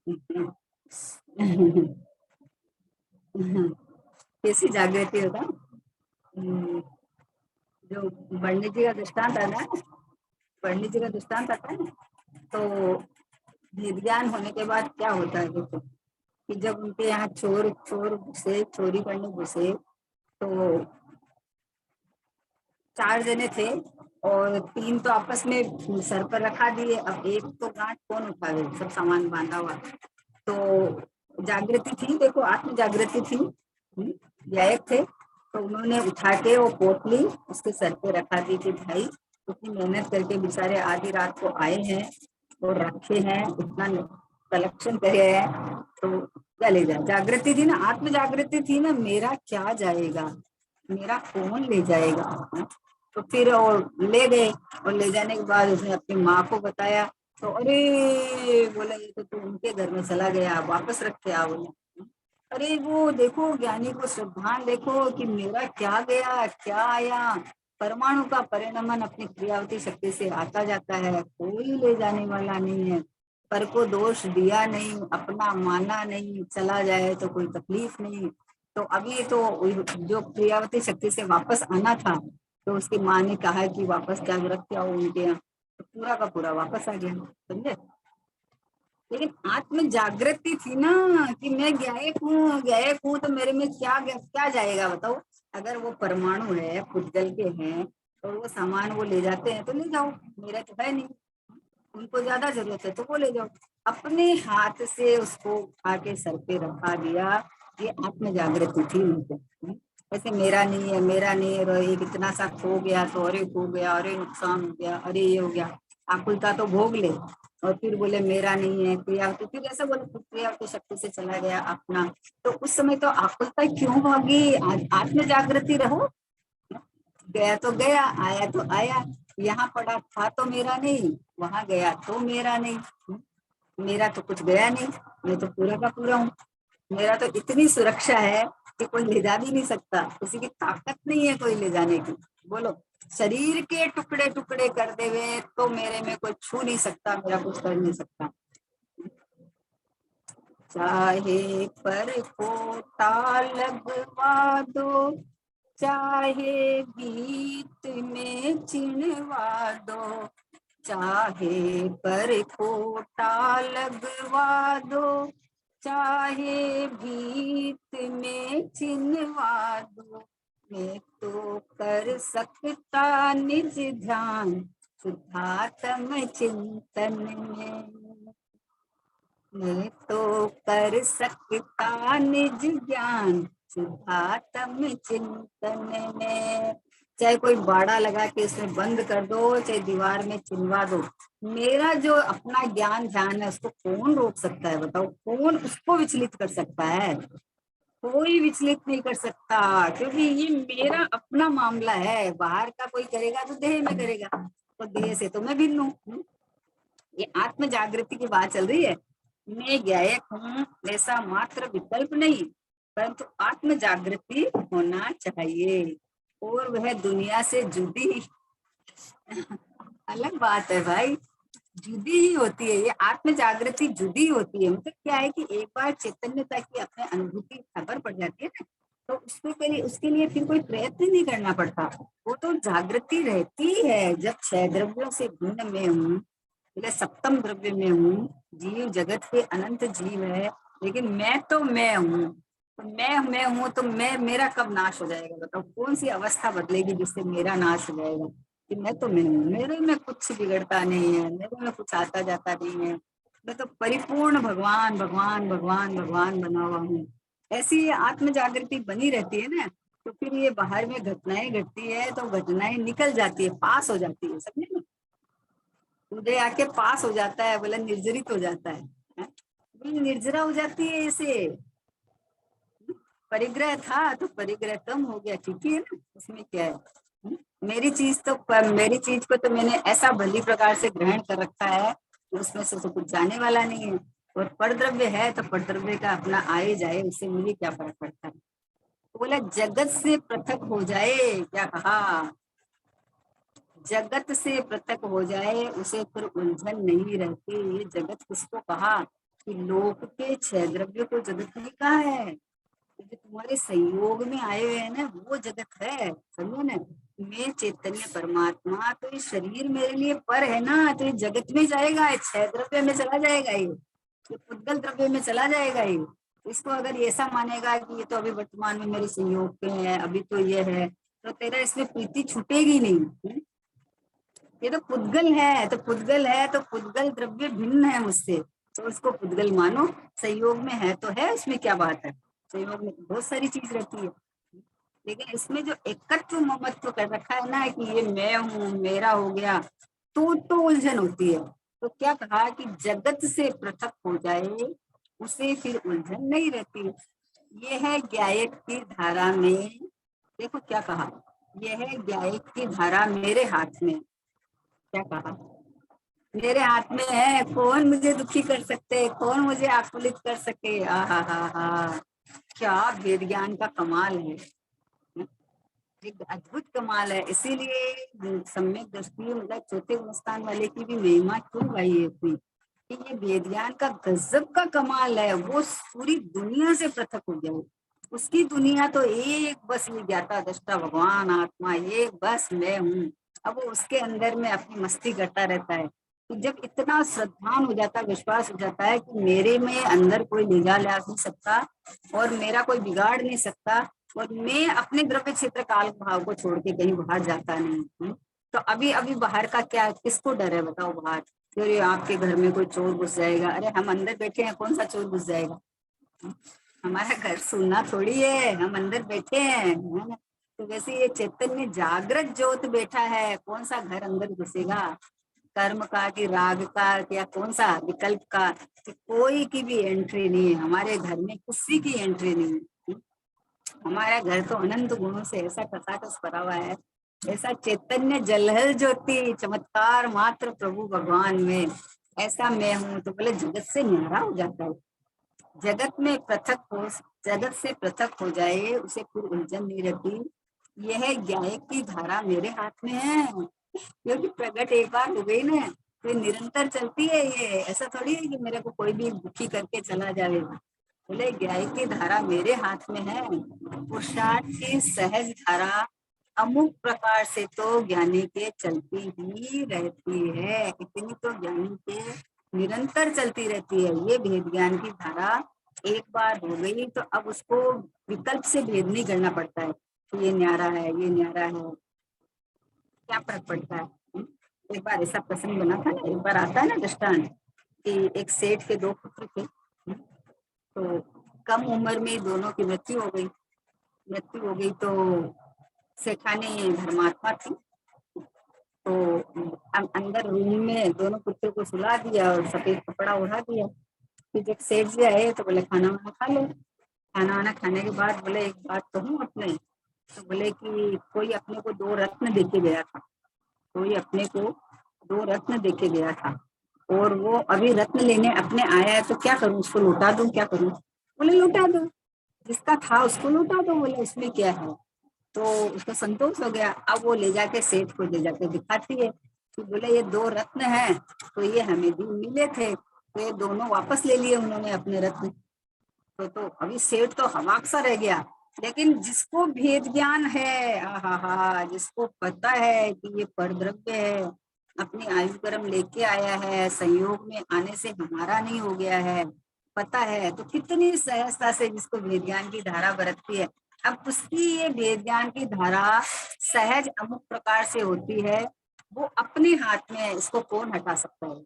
कैसी जागृति होता? हम्म, जो पंडित जी का दृष्टांत आता है, पंडित जी का दृष्टांत आता है ना, तो भेद ज्ञान होने के बाद क्या होता है देखो, कि जब उनके यहाँ चोर चोर घुसे, चोरी करने घुसे, तो 4 जने थे और 3 तो आपस में सर पर रखा दिए, अब एक तो गांठ कौन उठावे, सब सामान बांधा हुआ। तो जागृति थी, देखो आत्म जागृति थी, गायक थे, तो उन्होंने उठा के वो पोटली उसके सर पे रखा दी कि भाई इतनी मेहनत करके बेचारे आधी रात को आए हैं और रखे हैं, इतना कलेक्शन करे हैं, तो क्या ले जाए। जागृति थी ना, आत्म जागृति थी ना, मेरा क्या जाएगा, मेरा कौन ले जाएगा। तो फिर और ले गए, और ले जाने के बाद उसने अपनी माँ को बताया, तो अरे बोला ये तो उनके घर में चला गया, वापस रख के आओ। अरे वो देखो ज्ञानी को श्रद्धान देखो कि मेरा क्या गया क्या आया। परमाणु का परिणमन अपनी क्रियावती शक्ति से आता जाता है, कोई ले जाने वाला नहीं है। पर को दोष दिया नहीं, अपना माना नहीं, चला जाए तो कोई तकलीफ नहीं। तो अभी तो जो क्रियावती शक्ति से वापस आना था, तो उसकी माँ ने कहा कि वापस क्या रख के आओ उनके यहाँ, तो पूरा का पूरा वापस आ गया, समझे। लेकिन आत्म जागृति थी ना, कि मैं गायक हूँ तो मेरे में क्या क्या जाएगा बताओ। अगर वो परमाणु है, पुद्गल के हैं, तो वो सामान वो ले जाते हैं तो ले जाओ, मेरा तो है नहीं, उनको ज्यादा जरूरत है तो वो ले जाओ। अपने हाथ से उसको उठा के सर पे रखा दिया, ये आत्म जागृति थी उनको। ऐसे मेरा नहीं है, मेरा नहीं है, ये कितना सा खो गया तो अरे खो गया, अरे नुकसान हो गया, अरे ये हो गया, आकुलता तो भोग ले। और फिर बोले मेरा नहीं है क्रिया, तो फिर ऐसा बोले क्रिया की शक्ति से चला गया अपना। तो उस समय तो आकुलता क्यों होगी, आत्म जागृति रहो। गया तो गया, आया तो आया, यहाँ पड़ा था तो मेरा नहीं, वहां गया तो मेरा नहीं, मेरा तो कुछ गया नहीं, मैं तो पूरा का पूरा हूँ। मेरा तो इतनी सुरक्षा है कि कोई ले जा भी नहीं सकता, किसी की ताकत नहीं है कोई ले जाने की। बोलो, शरीर के टुकड़े टुकड़े कर देवे तो मेरे में कोई छू नहीं सकता, मेरा कुछ कर नहीं सकता। चाहे पर कोटा लगवा दो, चाहे गीत में चिनवा दो, चाहे पर खोटा लगवा दो, चाहे भीत में चिनवा दो, मैं तो कर सकता निज ध्यान शुद्धात्म चिंतन में, मैं तो कर सकता निज ज्ञान शुद्धात्म चिंतन में। चाहे कोई बाड़ा लगा के इसमें बंद कर दो, चाहे दीवार में चिनवा दो, मेरा जो अपना ज्ञान ध्यान है उसको कौन रोक सकता है बताओ, कौन उसको विचलित कर सकता है। कोई विचलित नहीं कर सकता, क्योंकि ये मेरा अपना मामला है। बाहर का कोई करेगा तो देह में करेगा, तो देह से तो मैं भिन्न हूँ। ये आत्म जागृति की बात चल रही है। मैं गायक हूँ ऐसा मात्र विकल्प नहीं, परंतु आत्म जागृति होना चाहिए, और वह दुनिया से जुदी अलग बात है भाई, जुदी ही होती है। ये आत्म जागृति जुदी होती है। मतलब क्या है कि एक बार चैतन्यता की अपने अनुभूति खबर पड़ जाती है ना, तो उसके लिए फिर कोई प्रयत्न नहीं करना पड़ता, वो तो जागृति रहती है। जब 6 द्रव्यों से भिन्न में हूँ, सप्तम द्रव्य में हूँ, जीव जगत के अनंत जीव है, लेकिन मैं तो मैं हूँ। तो मैं हूँ तो मैं, मेरा कब नाश हो जाएगा बताओ, कौन सी अवस्था बदलेगी जिससे मेरा नाश हो जाएगा। कि मैं तो मैं हूँ, मेरे में कुछ बिगड़ता नहीं है, मेरे में कुछ आता जाता नहीं है, मैं तो परिपूर्ण भगवान भगवान भगवान भगवान बना हुआ हूँ। ऐसी आत्म जागृति बनी रहती है ना, तो फिर ये बाहर में घटनाएं घटती है तो घटनाएं निकल जाती है, पास हो जाती है, समझे ना। उदय आके पास हो जाता है, बोला निर्जरित हो जाता है, निर्जरा हो जाती है ऐसे। परिग्रह था तो परिग्रह कम हो गया, ठीक है ना, उसमें क्या है। मेरी चीज को तो मैंने ऐसा भली प्रकार से ग्रहण कर रखा है उसमें से तो कुछ जाने वाला नहीं है। और परद्रव्य है तो परद्रव्य का अपना आए जाए, उससे मुझे क्या फर्क पड़ता है। तो बोला जगत से पृथक हो जाए, क्या कहा, जगत से पृथक हो जाए उसे फिर उलझन नहीं रहती। ये जगत किसको कहा, कि लोक के छह द्रव्य को जगत नहीं कहा है। जो तुम्हारे संयोग में आए हुए हैं ना, वो जगत है, समझो ना। मैं चैतन्य परमात्मा, तो ये शरीर मेरे लिए पर है ना, तो ये जगत में जाएगा, ये छह द्रव्य में चला जाएगा, ये पुद्गल द्रव्य में चला जाएगा। ये इसको अगर ऐसा मानेगा कि ये तो अभी वर्तमान में मेरे संयोग पे है, अभी तो ये है, तो तेरा इसमें प्रीति छूटेगी नहीं। ये तो पुद्गल है, तो पुद्गल है तो पुद्गल द्रव्य भिन्न है मुझसे, तो उसको पुद्गल मानो। संयोग में है तो है, उसमें क्या बात है। संयोग में बहुत सारी चीज रहती है, लेकिन इसमें जो एकत्व ममत्व कर रखा है ना, कि ये मैं हूँ, मेरा हो गया, तो उलझन होती है। तो क्या कहा कि जगत से पृथक हो जाए उसे फिर उलझन नहीं रहती। ये है ज्ञायक की धारा में, देखो क्या कहा, यह है ज्ञायक की धारा मेरे हाथ में। क्या कहा, मेरे हाथ में है, कौन मुझे दुखी कर सकते, कौन मुझे आकुलित कर सके। हा, क्या वेद ज्ञान का कमाल है, एक अद्भुत कमाल है। इसीलिए सम्यक दृष्टि मतलब चौथे गुणस्थान वाले की भी महिमा क्यों गाई है इतनी, कि ये वेद ज्ञान का गजब का कमाल है। वो पूरी दुनिया से पृथक हो गया, उसकी दुनिया तो एक बस ये ज्ञाता दृष्टा भगवान आत्मा, ये बस मैं हूँ। अब वो उसके अंदर में अपनी मस्ती करता रहता है। तो जब इतना श्रद्धान हो जाता है, विश्वास हो जाता है कि मेरे में अंदर कोई निगाह ला नहीं सकता और मेरा कोई बिगाड़ नहीं सकता, और मैं अपने द्रव्य क्षेत्र काल भाव को छोड़ के कहीं बाहर जाता नहीं हूँ। तो अभी अभी बाहर का क्या, किसको डर है बताओ बाहर, अरे आपके घर में कोई चोर घुस जाएगा, अरे हम अंदर बैठे हैं, कौन सा चोर घुस जाएगा। हमारा घर सुनना थोड़ी है, हम अंदर बैठे हैं, है ना। तो वैसे ये चैतन्य जागृत ज्योत बैठा है, कौन सा घर अंदर घुसेगा, कर्म का कि राग का या कौन सा विकल्प का, कि कोई की भी एंट्री नहीं है हमारे घर में, किसी की एंट्री नहीं है। हमारा घर तो अनंत गुणों से ऐसा खसाखस भरा हुआ है, ऐसा चैतन्य जलहल ज्योति चमत्कार मात्र प्रभु भगवान में, ऐसा मैं हूँ। तो बोले जगत से न्यारा हो जाता है, जगत में पृथक हो, जगत से पृथक हो जाए उसे फिर उलझन नहीं रहती। यह ज्ञायक की धारा मेरे हाथ में है, क्योंकि प्रकट एक बार हो गई ना, तो निरंतर चलती है। ये ऐसा थोड़ी है कि मेरे को कोई भी दुखी करके चला जाएगा। बोले ज्ञायक की धारा मेरे हाथ में है, पुरुषार्थ की सहज धारा अमुक प्रकार से तो ज्ञानी के चलती ही रहती है, इतनी तो ज्ञानी के निरंतर चलती रहती है। ये भेद ज्ञान की धारा एक बार हो गई तो अब उसको विकल्प से भेद नहीं करना पड़ता है कि ये न्यारा है, ये न्यारा है, क्या फर्क पड़ता है। एक बार ऐसा प्रसंग बना था ना, एक बार आता है ना दृष्टांत, कि एक सेठ के दो पुत्र थे, तो कम उम्र में दोनों की मृत्यु हो गई। तो सेठानी धर्मात्मा थी, तो अंदर रूम में दोनों पुत्रों को सुला दिया और सफेद कपड़ा ओढ़ा दिया। फिर जब सेठ जी आए तो बोले खाना वाना खा लो। खाना वाना खाने के बाद बोले एक बात कहूँ अपने, तो बोले कि कोई अपने को दो रत्न देके गया था, कोई अपने को दो रत्न देके गया था, और वो अभी रत्न लेने अपने आया है, तो क्या करूं, उसको लौटा दूं, क्या करूं। बोले लौटा दो, जिसका था उसको लौटा दो, बोले उसमें क्या है। तो उसको संतोष हो गया। अब वो ले जाके सेठ को ले जाके दिखाती है कि बोले ये दो रत्न हैं, तो ये हमें भी मिले थे, तो ये दोनों वापस ले लिए उन्होंने अपने रत्न। तो अभी सेठ तो हवाक सा रह गया। लेकिन जिसको भेद ज्ञान है, हा, जिसको पता है कि ये परद्रव्य है, अपनी आयु कर्म लेके आया है, संयोग में आने से हमारा नहीं हो गया है, पता है, तो कितनी सहजता से जिसको भेद ज्ञान की धारा बरतती है। अब उसकी ये भेद ज्ञान की धारा सहज अमुक प्रकार से होती है, वो अपने हाथ में है, इसको कौन हटा सकता है,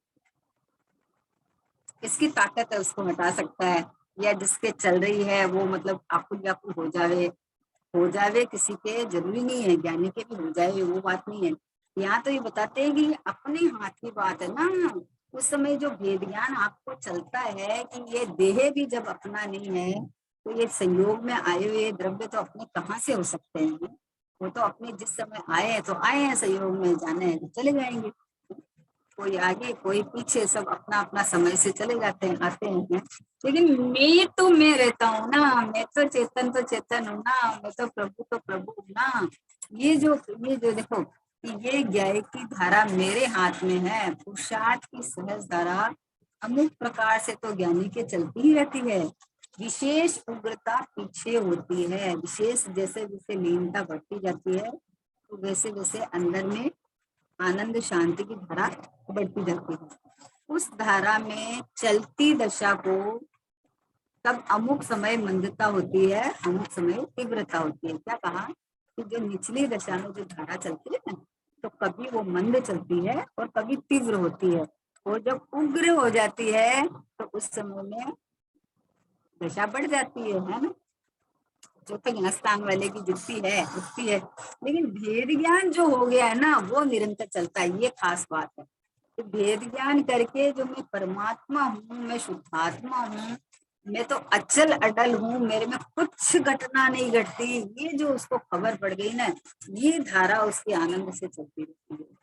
किसकी ताकत है उसको हटा सकता है। या जिसके चल रही है वो मतलब आकुल व्याकुल हो जावे किसी के, जरूरी नहीं है ज्ञानी के भी हो जाए, वो बात नहीं है। यहाँ तो ये बताते हैं कि ये अपने हाथ की बात है ना। उस समय जो भेद ज्ञान आपको चलता है कि ये देह भी जब अपना नहीं है, तो ये संयोग में आए हुए द्रव्य तो अपने कहाँ से हो सकते हैं। वो तो अपने जिस समय आए हैं तो आए हैं, संयोग में जाने हैं तो चले जाएंगे। कोई आगे कोई पीछे, सब अपना अपना समय से चले जाते हैं, आते हैं। लेकिन मैं तो मैं रहता हूँ ना, मैं तो चेतन हूँ ना, मैं तो प्रभु हूँ ना। ये जो देखो, ये ज्ञाय की धारा मेरे हाथ में है। पुरुषार्थ की सहज धारा अमुक प्रकार से तो ज्ञानी के चलती ही रहती है। विशेष उग्रता पीछे होती है। विशेष जैसे जैसे लीनता बढ़ती जाती है, तो वैसे वैसे अंदर में आनंद शांति की धारा बढ़ती जाती है। उस धारा में चलती दशा को तब अमुक समय मंदता होती है, अमुक समय तीव्रता होती है। क्या कहा कि जो निचली दशा में जो धारा चलती है ना, तो कभी वो मंद चलती है और कभी तीव्र होती है। और जब उग्र हो जाती है तो उस समय में दशा बढ़ जाती है ना। चौथे स्थान वाले की जुक्ति है, उक्ति है। लेकिन भेद ज्ञान जो हो गया है ना, वो निरंतर चलता है, ये खास बात है। तो भेद ज्ञान करके जो मैं परमात्मा हूँ, मैं शुद्धात्मा हूँ, मैं तो अचल अडल हूँ, मेरे में कुछ घटना नहीं घटती, ये जो उसको खबर पड़ गई ना, ये धारा उसके आनंद से चलती रहती है।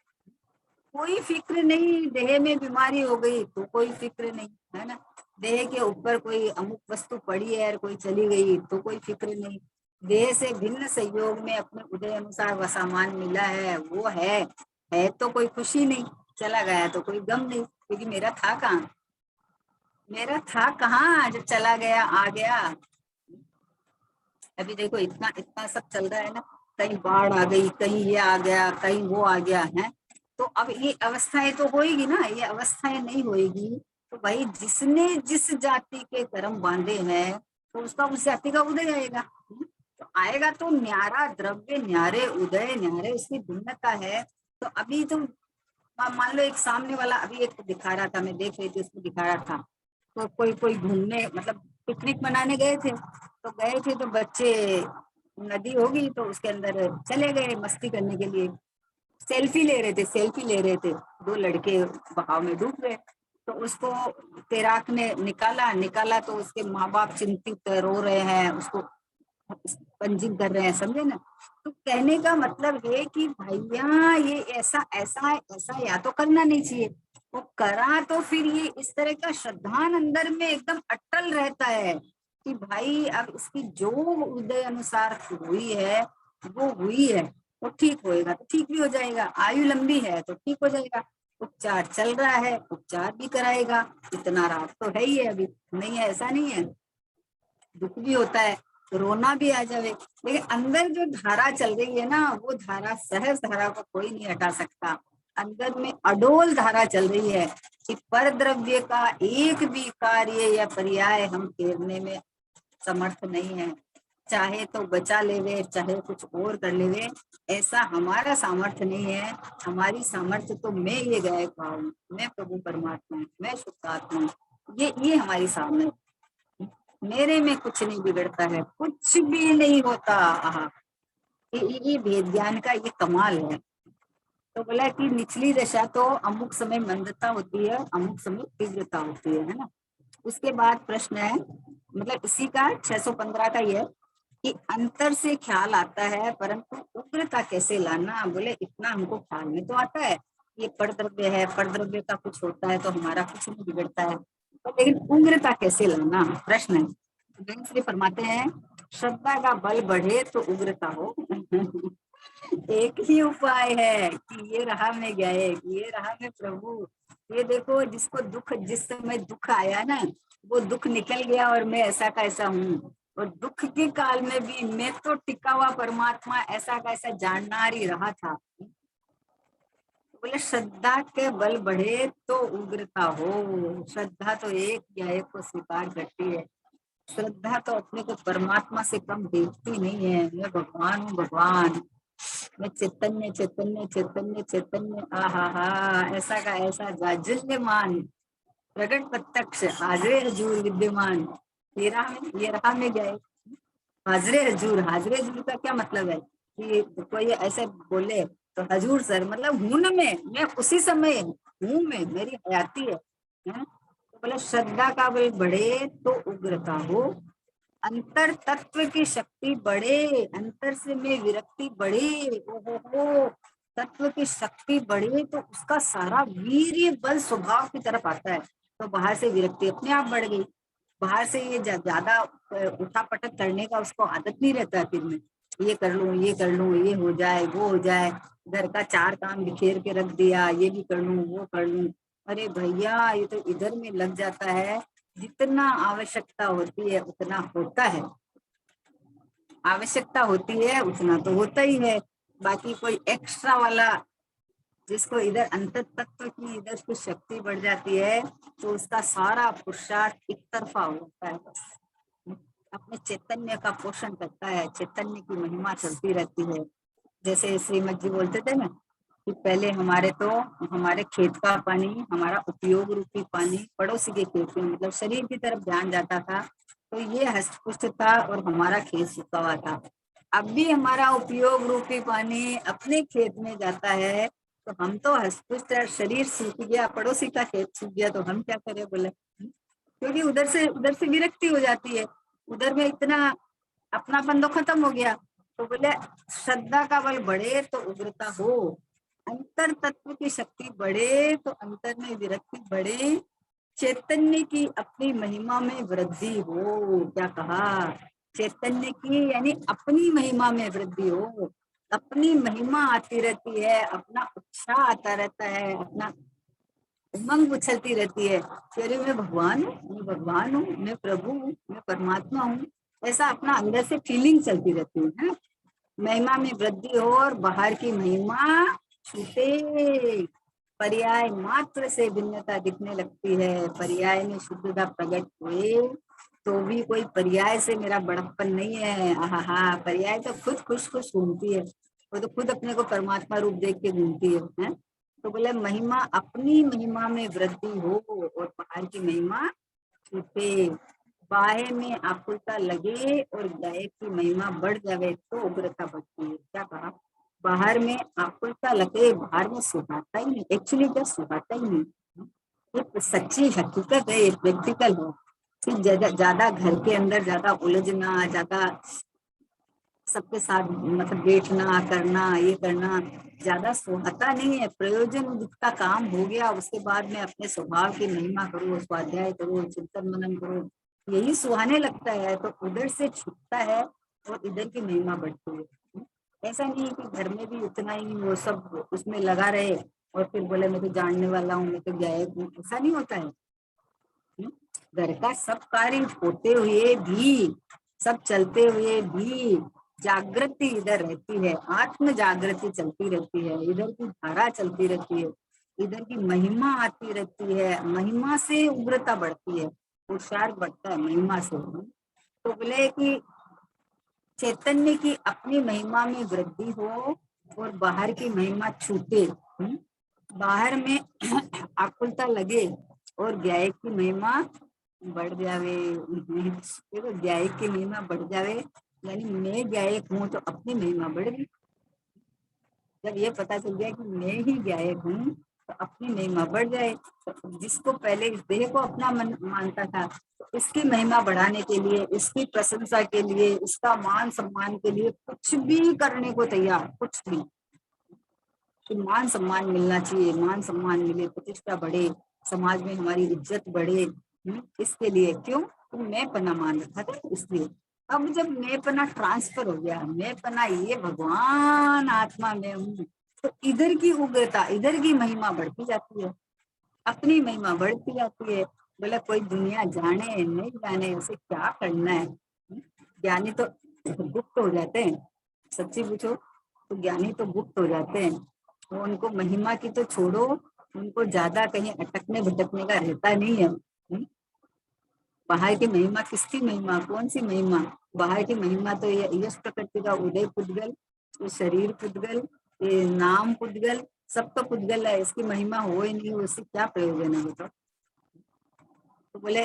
कोई फिक्र नहीं, देह में बीमारी हो गई तो कोई फिक्र नहीं, है ना। देह के ऊपर कोई अमुक वस्तु पड़ी है और कोई चली गई तो कोई फिक्र नहीं। देह से भिन्न संयोग में अपने उदय अनुसार वह सामान मिला है, वो है तो कोई खुशी नहीं, चला गया तो कोई गम नहीं, क्योंकि मेरा था कहाँ, मेरा था कहाँ जब चला गया आ गया। अभी देखो इतना इतना सब चल रहा है ना, कहीं बाढ़ आ गई, कहीं ये आ गया, कहीं वो आ गया है। तो अब ये अवस्थाएं तो होएगी ना, ये अवस्थाएं नहीं होएगी तो भाई जिसने जिस जाति के कर्म बांधे हैं तो उसका उस जाति का उदय आएगा। तो आएगा तो न्यारा द्रव्य, न्यारे उदय, न्यारे उसकी भिन्नता है। तो अभी तो मान लो एक सामने वाला अभी एक दिखा रहा था, मैं देख रही थी, उसको दिखा रहा था। तो कोई कोई घूमने मतलब पिकनिक मनाने गए थे, तो गए थे तो बच्चे, नदी होगी तो उसके अंदर चले गए मस्ती करने के लिए। सेल्फी ले रहे थे, सेल्फी ले रहे थे, दो लड़के बहाव में डूब गए। तो उसको तैराक ने निकाला, निकाला तो उसके माँ बाप चिंतित रो रहे हैं, उसको पंजिंग कर रहे हैं, समझे ना। तो कहने का मतलब है कि भैया ये ऐसा ऐसा ऐसा या तो करना नहीं चाहिए, वो करा तो फिर ये इस तरह का श्रद्धान अंदर में एकदम अटल रहता है कि भाई अब इसकी जो उदय अनुसार हुई है वो हुई है, वो ठीक होएगा तो ठीक भी हो जाएगा, आयु लंबी है तो ठीक हो जाएगा। उपचार चल रहा है, उपचार भी कराएगा, इतना रात तो है ही है, अभी नहीं है ऐसा नहीं है, दुख भी होता है, रोना भी आ जावे, लेकिन अंदर जो धारा चल रही है ना, वो धारा सहज धारा को कोई नहीं हटा सकता। अंदर में अडोल धारा चल रही है कि पर द्रव्य का एक भी कार्य या पर्याय हम फेरने में समर्थ नहीं है। चाहे तो बचा लेवे, चाहे कुछ और कर लेवे, ऐसा हमारा सामर्थ्य नहीं है। हमारी सामर्थ्य तो मैं ये गायक भाव हूँ, मैं प्रभु परमात्मा हूँ, मैं शुद्धात्मा हूँ, ये हमारी सामने, मेरे में कुछ नहीं बिगड़ता है, कुछ भी नहीं होता। ये भेद ज्ञान का ये कमाल है। तो बोला कि निचली दशा तो अमुक समय मंदता होती है, अमुक समय तीव्रता होती है ना। उसके बाद प्रश्न है, मतलब इसी का 615 का ये है कि अंतर से ख्याल आता है परंतु उग्रता कैसे लाना। बोले इतना हमको ख्याल में तो आता है, ये परद्रव्य है, परद्रव्य का कुछ होता है तो हमारा कुछ नहीं बिगड़ता है, तो लेकिन उग्रता कैसे लाना, प्रश्न है। इसलिए फरमाते हैं श्रद्धा का बल बढ़े तो उग्रता हो। एक ही उपाय है कि ये रहा मैं गए, ये रहा मैं प्रभु। ये देखो जिसको दुख, जिस समय दुख आया ना, वो दुख निकल गया और मैं ऐसा का ऐसा हूँ। और दुख के काल में भी मैं तो टिका हुआ परमात्मा ऐसा का ऐसा जानना ही रहा था। बोले श्रद्धा के बल बढ़े तो उग्रता हो। श्रद्धा तो एक या एक को स्वीकार करती है, श्रद्धा तो अपने को परमात्मा से कम देखती नहीं है। मैं भगवान हूँ, भगवान, मैं चैतन्य चैतन्य चैतन्य चैतन्य, आहा हा, ऐसा का ऐसा जाज्वल्यमान प्रकट प्रत्यक्ष हाजरे हजूर विद्यमान। ये रहा में गए हाजरे हजूर। हाजरे हजूर का क्या मतलब है कि कोई ऐसे बोले तो हजूर सर मतलब हूं न मैं उसी समय हूँ, मैं मेरी हयाती है। तो बोले श्रद्धा का बल बढ़े तो उग्रता हो, अंतर तत्व की शक्ति बढ़े, अंतर से में विरक्ति बढ़े, ओहो हो, तत्व की शक्ति बढ़े तो उसका सारा वीर्य बल स्वभाव की तरफ आता है, तो बाहर से विरक्ति अपने आप बढ़ गई। बाहर से ये ज्यादा उठा पटक करने का उसको आदत नहीं रहता है। फिर मैं ये कर लूं, ये कर लूं, ये हो जाए, वो हो जाए, घर का 4 काम बिखेर के रख दिया, ये भी कर लूं, वो कर लूं। अरे भैया, ये तो इधर में लग जाता है। जितना आवश्यकता होती है उतना होता है, आवश्यकता होती है उतना तो होता ही है। बाकी कोई एक्स्ट्रा वाला, जिसको इधर अंतर तत्व की इधर कुछ शक्ति बढ़ जाती है, तो उसका सारा पुरुषार्थ एक तरफा होता है। बस अपने चैतन्य का पोषण करता है, चैतन्य की महिमा चलती रहती है। जैसे श्रीमद जी बोलते थे ना कि पहले हमारे खेत का पानी, हमारा उपयोग रूपी पानी पड़ोसी के खेत में, मतलब शरीर की तरफ ध्यान जाता था, तो ये हष्टपुष्ट था और हमारा खेत सूखा हुआ था। अब भी हमारा उपयोग रूपी पानी अपने खेत में जाता है, तो हम तो हष्टपुष्ट, शरीर सूख गया, पड़ोसी का खेत सूख गया, तो हम क्या करें बोले। क्योंकि उधर से विरक्ति हो जाती है, उधर में इतना अपनापन तो खत्म हो गया। तो बोले श्रद्धा का बल बढ़े तो उग्रता हो, अंतर तत्व की शक्ति बढ़े तो अंतर में विरक्ति बढ़े, चैतन्य की अपनी महिमा में वृद्धि हो। क्या कहा, चैतन्य की यानी अपनी महिमा में वृद्धि हो, अपनी महिमा आती रहती है, अपना उत्साह आता रहता है, अपना उमंग उछलती रहती है कि अरे मैं भगवान हूँ, मैं भगवान हूँ, मैं प्रभु हूँ, मैं परमात्मा हूँ। ऐसा अपना अंदर से फीलिंग चलती रहती है। महिमा में वृद्धि हो और बाहर की महिमा छूटे, पर्याय मात्र से भिन्नता दिखने लगती है, पर्याय में शुद्धता प्रकट हुए तो भी कोई पर्याय से मेरा बड़प्पन नहीं है। आहा, पर्याय तो खुद खुश खुश घूमती है, वो तो खुद अपने को परमात्मा रूप देख के घूमती है? तो बोले महिमा, अपनी महिमा में वृद्धि हो और बाहर की महिमा छूटे, बाहे में आकुलता लगे और गायक की महिमा बढ़ जावे तो उग्रता बढ़ती है। क्या कहा, बाहर में आकुलता लगे, बाहर में सुहाता ही नहीं, एक्चुअली क्या सुहाता ही नहीं। ये सच्ची हकीकत है, ये प्रैक्टिकल है कि ज्यादा घर के अंदर ज्यादा उलझना, ज्यादा सबके साथ मतलब बैठना करना, ये करना ज्यादा सुहाता नहीं है। प्रयोजन का काम हो गया, उसके बाद में अपने स्वभाव की महिमा करो, स्वाध्याय करो, चिंतन मनन करो, यही सुहाने लगता है, तो उधर से छूटता है और इधर की महिमा बढ़ती है। ऐसा नहीं है कि घर में भी उतना ही वो सब उसमें लगा रहे और फिर बोले मैं तो जानने वाला हूँ, मैं तो गायक हूँ, ऐसा नहीं होता है। घर का सब कार्य होते हुए भी, सब चलते हुए भी जागृति इधर रहती है, आत्म जागृति चलती रहती है, इधर की धारा चलती रहती है, इधर की महिमा आती रहती है, महिमा से उग्रता बढ़ती है, पुरुषार्थ बढ़ता है महिमा से। तो बोले कि चैतन्य की अपनी महिमा में वृद्धि हो और बाहर की महिमा छूटे, बाहर में आकुलता लगे और गायक की महिमा बढ़ जावे। देखो, गायक की महिमा बढ़ जावे यानी मैं गायक हूँ तो अपनी महिमा बढ़ गई। जब ये पता चल गया कि मैं ही गायक हूँ तो अपनी महिमा बढ़ जाए। तो जिसको पहले इस देह को अपना मन मानता था, तो इसकी महिमा बढ़ाने के लिए, इसकी प्रशंसा के लिए, इसका मान सम्मान के लिए कुछ भी करने को तैयार, कुछ भी कि मान सम्मान मिलना चाहिए, मान सम्मान मिले, प्रतिष्ठा बढ़े, समाज में हमारी इज्जत बढ़े। इसके लिए क्यों, तो मैं पना मान रखा था इसलिए। अब जब मैं पना ट्रांसफर हो गया, मैं पना ये भगवान आत्मा में हूँ, तो इधर की उग्रता, इधर की महिमा बढ़ती जाती है, अपनी महिमा बढ़ती जाती है। बोले कोई दुनिया जाने नहीं जाने, उसे क्या करना है। ज्ञानी तो गुप्त हो जाते हैं, सच्ची पूछो तो ज्ञानी तो गुप्त हो जाते हैं। तो उनको महिमा की तो छोड़ो, उनको ज्यादा कहीं अटकने भटकने का रहता नहीं है। बाहर की महिमा, किसकी महिमा, कौन सी महिमा, बाहर की महिमा तो ये यश प्रकृति का उदय पुद्गल, ये शरीर पुद्गल, ये नाम पुद्गल, सब तो पुद्गल है, इसकी महिमा हो ही नहीं, उससे क्या प्रयोजन है बताओ। तो बोले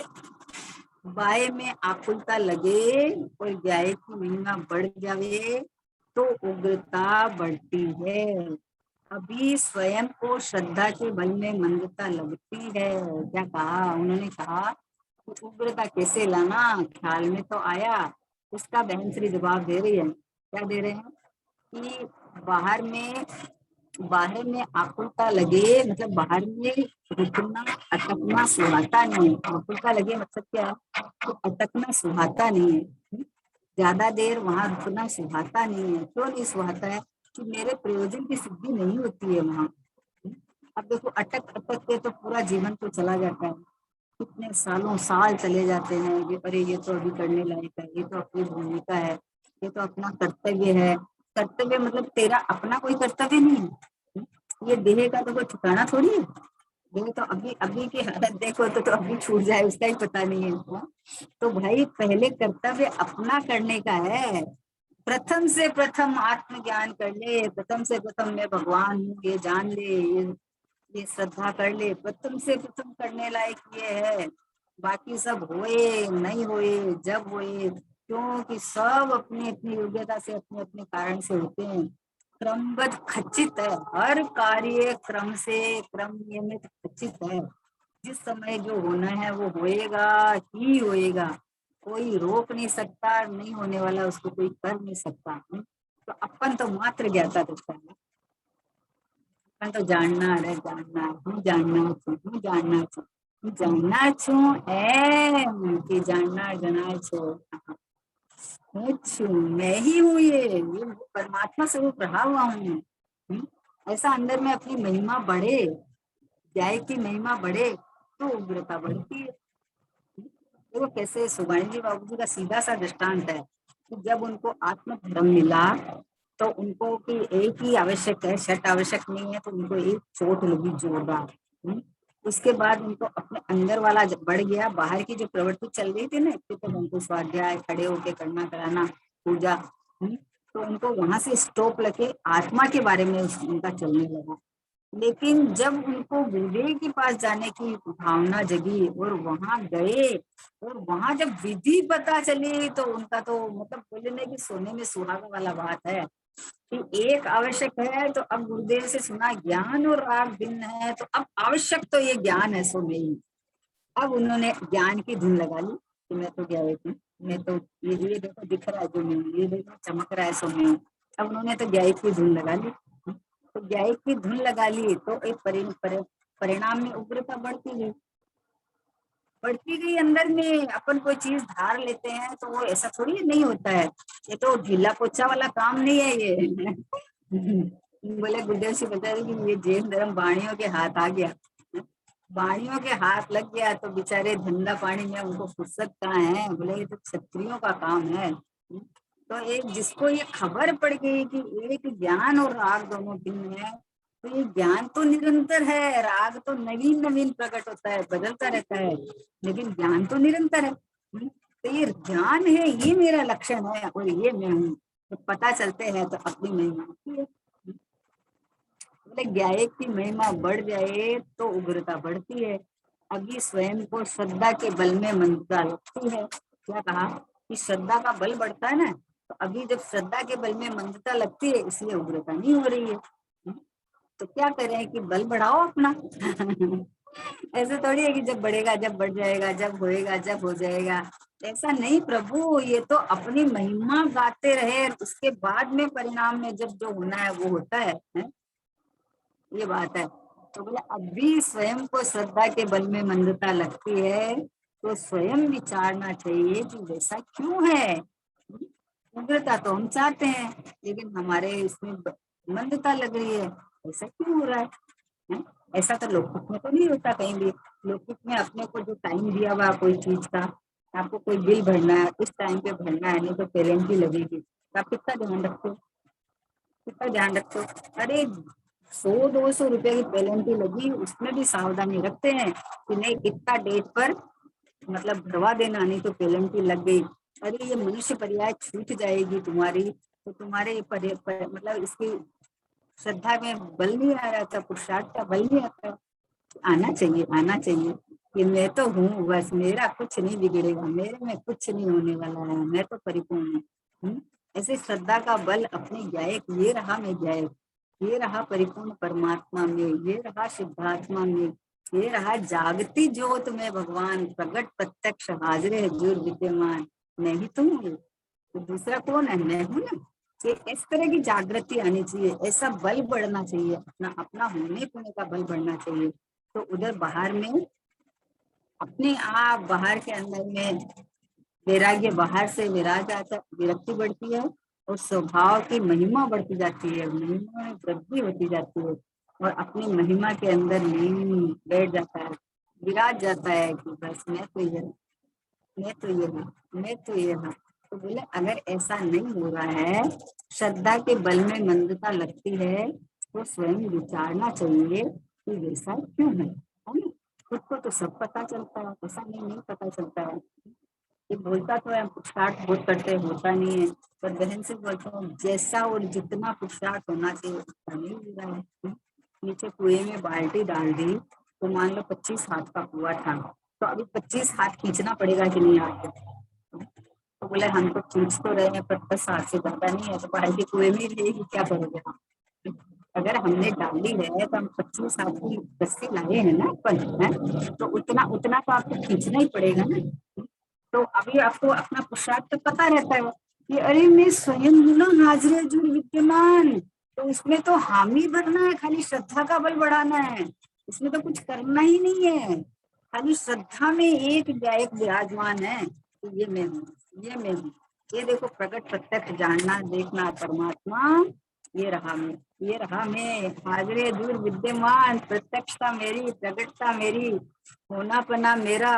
बाय में आकुलता लगे और गाय की महिमा बढ़ जावे तो उग्रता बढ़ती है। अभी स्वयं को श्रद्धा के बल में मंदता लगती है। क्या कहा उन्होंने, कहा कि उग्रता कैसे लाना, ख्याल में तो आया। उसका बहन श्री जवाब दे रही है, क्या दे रहे हैं कि बाहर में बाहर में आकुलता लगे, मतलब बाहर में रुकना अटकना सुहाता नहीं है। आकुलता लगे मतलब क्या है, तो अटकना सुहाता नहीं है। ज्यादा देर वहां रुकना सुहाता नहीं है। क्यों नहीं सुहाता है? कि मेरे प्रयोजन की सिद्धि नहीं होती है वहां। अब देखो, अटक अटक के तो पूरा जीवन तो चला जाता है, कितने सालों साल चले जाते हैं। ये अरे ये तो अभी करने लायक है, ये तो अपनी भूमिका है, ये तो अपना कर्तव्य है। कर्तव्य मतलब तेरा अपना कोई कर्तव्य नहीं है। ये देह का तो कोई ठिकाना थोड़ी है। देह तो अभी अभी की हालत देखो तो अभी छूट जाए उसका ही पता नहीं है। तो भाई पहले कर्तव्य अपना करने का है। प्रथम से प्रथम आत्मज्ञान कर ले, प्रथम से प्रथम मैं भगवान हूँ ये जान ले, ये श्रद्धा कर ले। प्रथम से प्रथम करने लायक ये है। बाकी सब होए नहीं होए, जब होए, क्योंकि सब अपनी अपनी योग्यता से अपने अपने कारण से होते हैं। क्रमबद्ध खचित है, हर कार्य क्रम से क्रम नियमित खचित है। जिस समय जो होना है वो होएगा ही होएगा। कोई रोक नहीं सकता, नहीं होने वाला उसको कोई कर नहीं सकता। तो अपन तो मात्र ज्ञाता देता है। अपन तो जानना रे जानना, હું जानना છું, હું जानना છું, હું जानना છું એમ કે जानना જણાય છો। मैं छू, मैं ही हूँ ये परमात्मा स्वरूप रहा हुआ हूँ। ऐसा अंदर में अपनी महिमा बढ़े, न्याय की महिमा बढ़े तो उग्रता बढ़ती है। देखो कैसे सुभाष जी बाबू जी का सीधा सा दृष्टांत है कि जब उनको आत्म धर्म मिला तो उनको कि एक ही आवश्यक है, छठ आवश्यक नहीं है, तो उनको एक चोट लगी जोरदार। उसके बाद उनको अपने अंदर वाला बढ़ गया, बाहर की जो प्रवृत्ति चल रही थी ना, तो उनको स्वाध्याय खड़े होके करना कराना पूजा, तो उनको वहां से स्टॉप लगे आत्मा के बारे में उनका चलने लगा। लेकिन जब उनको गुरुदेव के पास जाने की भावना जगी और वहां गए और वहां जब विधि पता चली तो उनका तो मतलब बोलने की सोने में सुहागा वाला बात है कि एक आवश्यक है तो अब गुरुदेव से सुना ज्ञान और राग भिन्न है, तो अब आवश्यक तो ये ज्ञान है सो नहीं। अब उन्होंने ज्ञान की धुन लगा ली कि मैं तो ज्ञान हूँ, मैं तो ये देखो दिख रहा है जो मैं, ये देखो चमक रहा है सो मैं। अब उन्होंने तो ज्ञान की धुन लगा ली। तो ज्ञान की धुन लगा ली तो एक परिणाम में उग्रता बढ़ती गई अंदर में। अपन कोई चीज धार लेते हैं तो वो ऐसा थोड़ी नहीं होता है। ये तो ढीला पोछा वाला काम नहीं है ये। बोले गुरुदेव से बता रहे कि ये जैन धर्म वाणियों के हाथ आ गया, वाणियों के हाथ लग गया तो बेचारे धंधा पानी में उनको फुर्सत कहाँ है। बोले ये तो क्षत्रियों का काम है। तो एक जिसको ये खबर पड़ गई कि एक ज्ञान और राग दोनों भिन्न है, तो ये ज्ञान तो निरंतर है, राग तो नवीन नवीन प्रकट होता है, बदलता रहता है, लेकिन ज्ञान तो निरंतर है। तो ये ज्ञान है, ये मेरा लक्षण है और ये मैं हूँ। तो पता चलते हैं तो अपनी महिमा होती है। बोले ज्ञान की महिमा बढ़ जाए तो उग्रता बढ़ती है। अभी स्वयं को श्रद्धा के बल में मंत्रता लगती है। क्या कहा कि श्रद्धा का बल बढ़ता है ना, तो अभी जब श्रद्धा के बल में मंत्रता लगती है इसलिए उग्रता नहीं हो रही है। तो क्या करें कि बल बढ़ाओ अपना। ऐसे थोड़ी है कि जब बढ़ेगा जब बढ़ जाएगा, जब होएगा जब हो जाएगा। ऐसा नहीं प्रभु, ये तो अपनी महिमा गाते रहे, उसके बाद में परिणाम में जब जो होना है वो होता है? ये बात है। तो बोले अभी स्वयं को श्रद्धा के बल में मंदता लगती है तो स्वयं विचारना चाहिए कि वैसा क्यों है। उग्रता तो हम चाहते हैं लेकिन हमारे इसमें मंदता लग रही है, ऐसा क्यों हो रहा है? हैं? ऐसा तो लौकिक में तो नहीं होता कहीं भी। लौकिक में अपने को जो टाइम दिया हुआ कोई चीज का, आपको कोई बिल भरना है इस टाइम पे भरना है, नहीं तो पेनल्टी लगेगी, तो आप कितना ध्यान रखते हो? कितना ध्यान रखते हो? अरे 100-200 रुपए की पेनल्टी लगी, उसमें भी सावधानी रखते हैं कि नहीं इतना डेट पर मतलब भरवा देना, नहीं तो पेनल्टी लग गई। अरे ये मनुष्य पर्याय छूट जाएगी तुम्हारी, तो तुम्हारे मतलब इसकी श्रद्धा में बल नहीं आ रहा था, पुरुषार्थ का बल नहीं आता। आना चाहिए, आना चाहिए कि मैं तो हूँ, बस मेरा कुछ नहीं बिगड़ेगा, मेरे में कुछ नहीं होने वाला है, मैं तो परिपूर्ण हूँ। ऐसे श्रद्धा का बल अपने गायक, ये रहा मैं गायक, ये रहा परिपूर्ण परमात्मा में, ये रहा शुद्धात्मा में, ये रहा जागती ज्योत में भगवान, प्रगट प्रत्यक्ष हाजिर हजूर विद्यमान। मैं ही तो हूँ, तो दूसरा कौन है? मैं हूँ ना। कि इस तरह की जागृति आनी चाहिए, ऐसा बल बढ़ना चाहिए, अपना अपना होने पुणे का बल बढ़ना चाहिए। तो उधर बाहर में अपने आप, बाहर के अंदर में वैराग्य, बाहर से विराग आता, विरक्ति बढ़ती है और स्वभाव की महिमा बढ़ती जाती है, महिमा में वृद्धि होती जाती है और अपनी महिमा के अंदर लीन बैठ जाता है, विराज जाता है कि बस मैं तो ये, मैं तो ये हूँ, मैं तो ये हूँ। तो बोले अगर ऐसा नहीं हो रहा है, श्रद्धा के बल में मंदता लगती है, तो स्वयं विचारना चाहिए कि वैसा क्यों है ना। खुद को तो सब पता चलता है, ऐसा नहीं पता चलता है। ये बोलता तो है पुरुषार्थ बहुत करते, होता नहीं है। पर बहन से बोलता हूँ जैसा और जितना पुरुषार्थ होना चाहिए उतना नहीं हो रहा है। नीचे कुएं में बाल्टी डाल दी तो मान लो 25 हाथ का कुआ था, तो अभी 25 हाथ खींचना पड़ेगा कि नहीं आपको। तो बोले हम तो खींच तो रहे हैं पर 10 हाथ से ज्यादा नहीं है, तो बाल्टी कुएं में ही रहेगी, क्या करोगे हम। अगर हमने डाली है तो हम 25 हाथ की रस्सी लाए हैं ना अपन, है तो उतना उतना तो आपको खींचना ही पड़ेगा ना। तो अभी आपको अपना पुरुषार्थ तो पता रहता है कि अरे मैं स्वयं हूँ ना हाजिर हजूर विद्यमान, तो इसमें तो हामी भरना है, खाली श्रद्धा का बल बढ़ाना है, इसमें तो कुछ करना ही नहीं है। खाली श्रद्धा में एक गायक विराजमान है, तो ये मैं हूँ, ये मैं हूँ। ये देखो प्रकट प्रत्यक्ष जानना देखना परमात्मा, ये रहा मैं, ये रहा मैं हाजिर हजूर विद्यमान, प्रत्यक्षता मेरी, प्रकटता मेरी, होना पना मेरा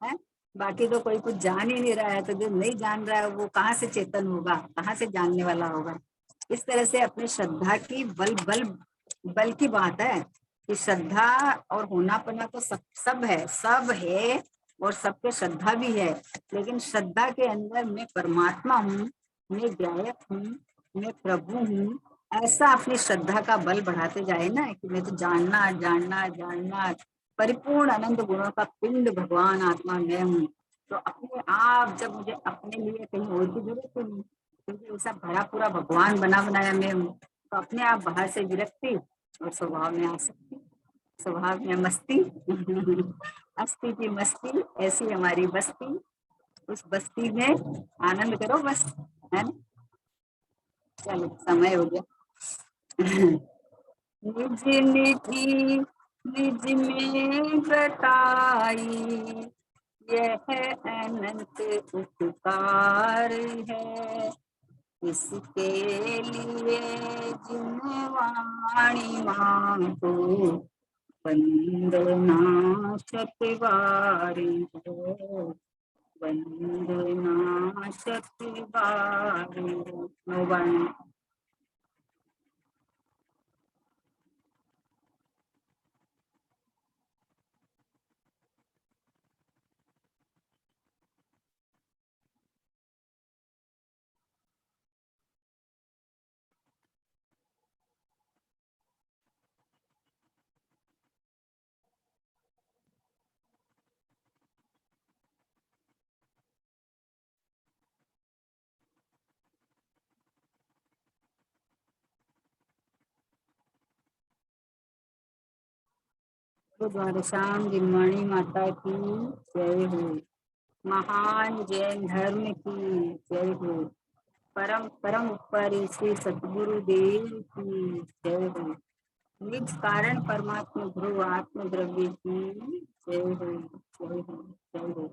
है। बाकी तो कोई कुछ जान ही नहीं रहा है, तो जो नहीं जान रहा है वो कहाँ से चेतन होगा, कहाँ से जानने वाला होगा। इस तरह से अपनी श्रद्धा की बल बल बल की बात है कि श्रद्धा और होनापना तो सब है, सब है और सबके श्रद्धा भी है, लेकिन श्रद्धा के अंदर मैं परमात्मा हूँ, मैं गायक हूँ, मैं प्रभु हूँ, ऐसा अपनी श्रद्धा का बल बढ़ाते जाए ना कि मैं तो जानना जानना जानना, परिपूर्ण अनंत गुणों का पिंड भगवान आत्मा मैं हूँ। तो अपने आप जब मुझे अपने लिए कहीं और की जरूरत ही नहीं, क्योंकि ऐसा भरा पूरा भगवान बना बनाया मैं हूँ, तो अपने आप बाहर से विरक्ति और स्वभाव में आसक्ति, स्वभाव में मस्ती अस्थि की मस्ती, ऐसी हमारी बस्ती, उस बस्ती में आनंद करो बस, है ना। चलो समय हो गया। निज निधि निज में बताई, यह अनंत उपकार है, इसके लिए जिन वाणी मांगो, वंदना शतवारी है, वंदना शतवारी। नो वाणी। तो द्वारशाम जिनवाणी माता की जय हो। महान जैन धर्म की जय हो। परम परम ऊपर श्री सतगुरु देव की जय हो। निज कारण परमात्मा ध्रुव आत्म द्रव्य की जय हो, जय हो, जय हो।